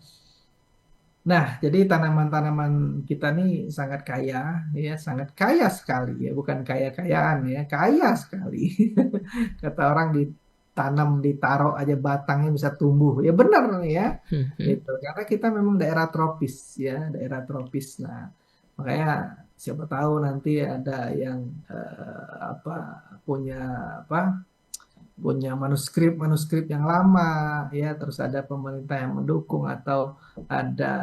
Nah, jadi tanaman-tanaman kita nih sangat kaya, ya sangat kaya sekali, ya bukan kaya-kayaan, ya kaya sekali. Kata orang ditanam, ditaruh aja batangnya bisa tumbuh, ya benar ya, itu karena kita memang daerah tropis, ya daerah tropis. Nah, makanya siapa tahu nanti ada yang apa punya apa punya manuskrip yang lama ya terus ada pemerintah yang mendukung atau ada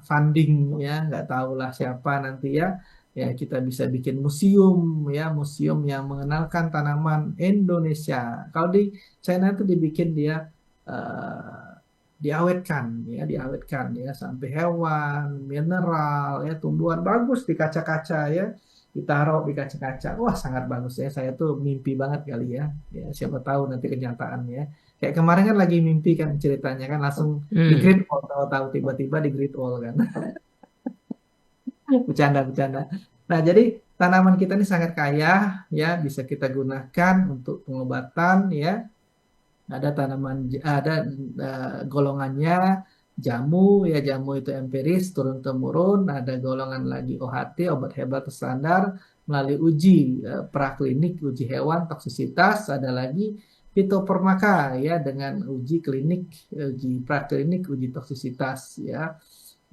funding ya nggak tahulah siapa nanti ya ya kita bisa bikin museum ya museum yang mengenalkan tanaman Indonesia kalau di China itu dibikin dia diawetkan ya sampai hewan mineral ya tumbuhan bagus di kaca-kaca ya ditaruh di kaca-kaca. Wah, sangat bagus ya. Saya tuh mimpi banget kali ya. Ya, siapa tahu nanti kenyataannya. Kayak kemarin kan lagi mimpi kan ceritanya kan langsung di
Hmm.
Great Wall tahu-tahu tiba-tiba di Great Wall kan. Bercanda-bercanda. Nah, jadi tanaman kita ini sangat kaya ya, bisa kita gunakan untuk pengobatan ya. Ada golongannya jamu, ya jamu itu empiris turun temurun, ada golongan lagi OHT, obat herbal standar melalui uji praklinik, uji hewan, toksisitas, ada lagi fitofarmaka ya dengan uji klinik, uji praklinik, uji toksisitas ya.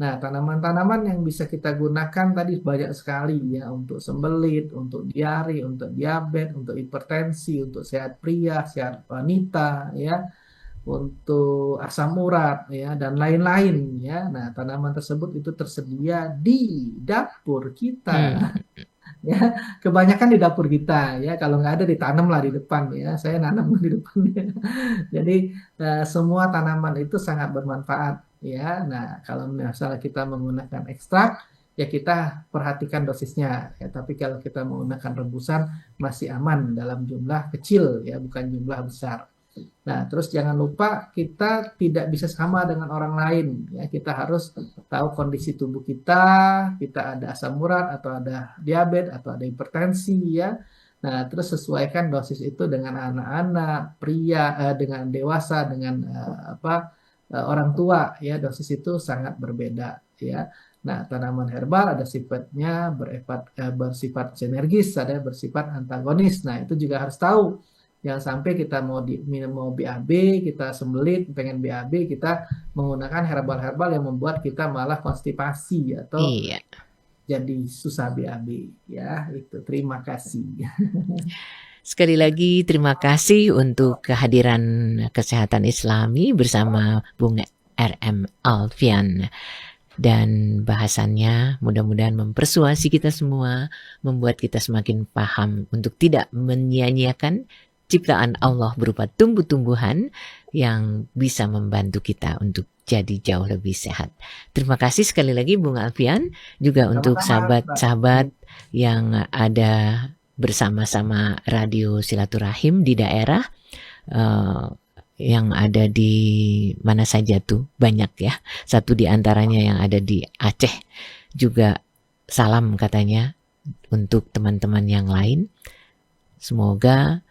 Nah, tanaman-tanaman yang bisa kita gunakan tadi banyak sekali ya untuk sembelit, untuk diare, untuk diabetes, untuk hipertensi, untuk sehat pria, sehat wanita ya, untuk asam urat ya dan lain-lain ya. Nah, tanaman tersebut itu tersedia di dapur kita
Hmm.
ya, kebanyakan di dapur kita ya, kalau nggak ada ditanam lah di depan ya, saya nanam di depan ya. Jadi semua tanaman itu sangat bermanfaat ya. Nah, kalau misalnya kita menggunakan ekstrak ya kita perhatikan dosisnya ya, tapi kalau kita menggunakan rebusan masih aman dalam jumlah kecil ya, bukan jumlah besar. Nah, terus jangan lupa kita tidak bisa sama dengan orang lain ya. Kita harus tahu kondisi tubuh kita, kita ada asam urat atau ada diabetes atau ada hipertensi ya. Nah, terus sesuaikan dosis itu dengan anak-anak, pria, dengan dewasa, dengan orang tua ya. Dosis itu sangat berbeda ya. Nah, tanaman herbal ada sifatnya bersifat sinergis, ada yang bersifat antagonis. Nah, itu juga harus tahu. Jangan sampai kita mau BAB, kita sembelit, pengen BAB, kita menggunakan herbal-herbal yang membuat kita malah konstipasi atau
Iya.
jadi susah BAB ya. Itu. Terima kasih.
Sekali lagi terima kasih untuk kehadiran Kesehatan Islami bersama Bung RM Alfian. Dan bahasannya mudah-mudahan mempersuasi kita semua, membuat kita semakin paham untuk tidak menyia-nyiakan ciptaan Allah berupa tumbuh-tumbuhan yang bisa membantu kita untuk jadi jauh lebih sehat. Terima kasih sekali lagi Bung Alfian, juga untuk
Sama-sama, Mbak.
sahabat-sahabat yang ada bersama-sama Radio Silaturahim di daerah, yang ada di mana saja tuh, banyak ya. Satu di antaranya yang ada di Aceh juga salam katanya untuk teman-teman yang lain. Semoga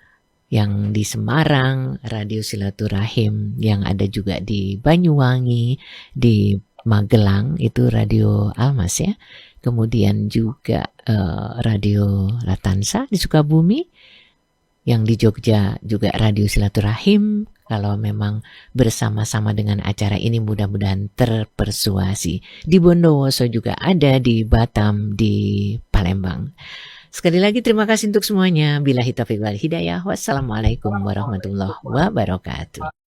yang di Semarang, Radio Silaturahim, yang ada juga di Banyuwangi, di Magelang itu Radio Almas ya. Kemudian juga Radio Latansa di Sukabumi, yang di Jogja juga Radio Silaturahim. Kalau memang bersama-sama dengan acara ini mudah-mudahan terpersuasi. Di Bondowoso juga ada, di Batam, di Palembang. Sekali lagi terima kasih untuk semuanya. Billahi taufiq wal hidayah. Wassalamualaikum warahmatullahi wabarakatuh.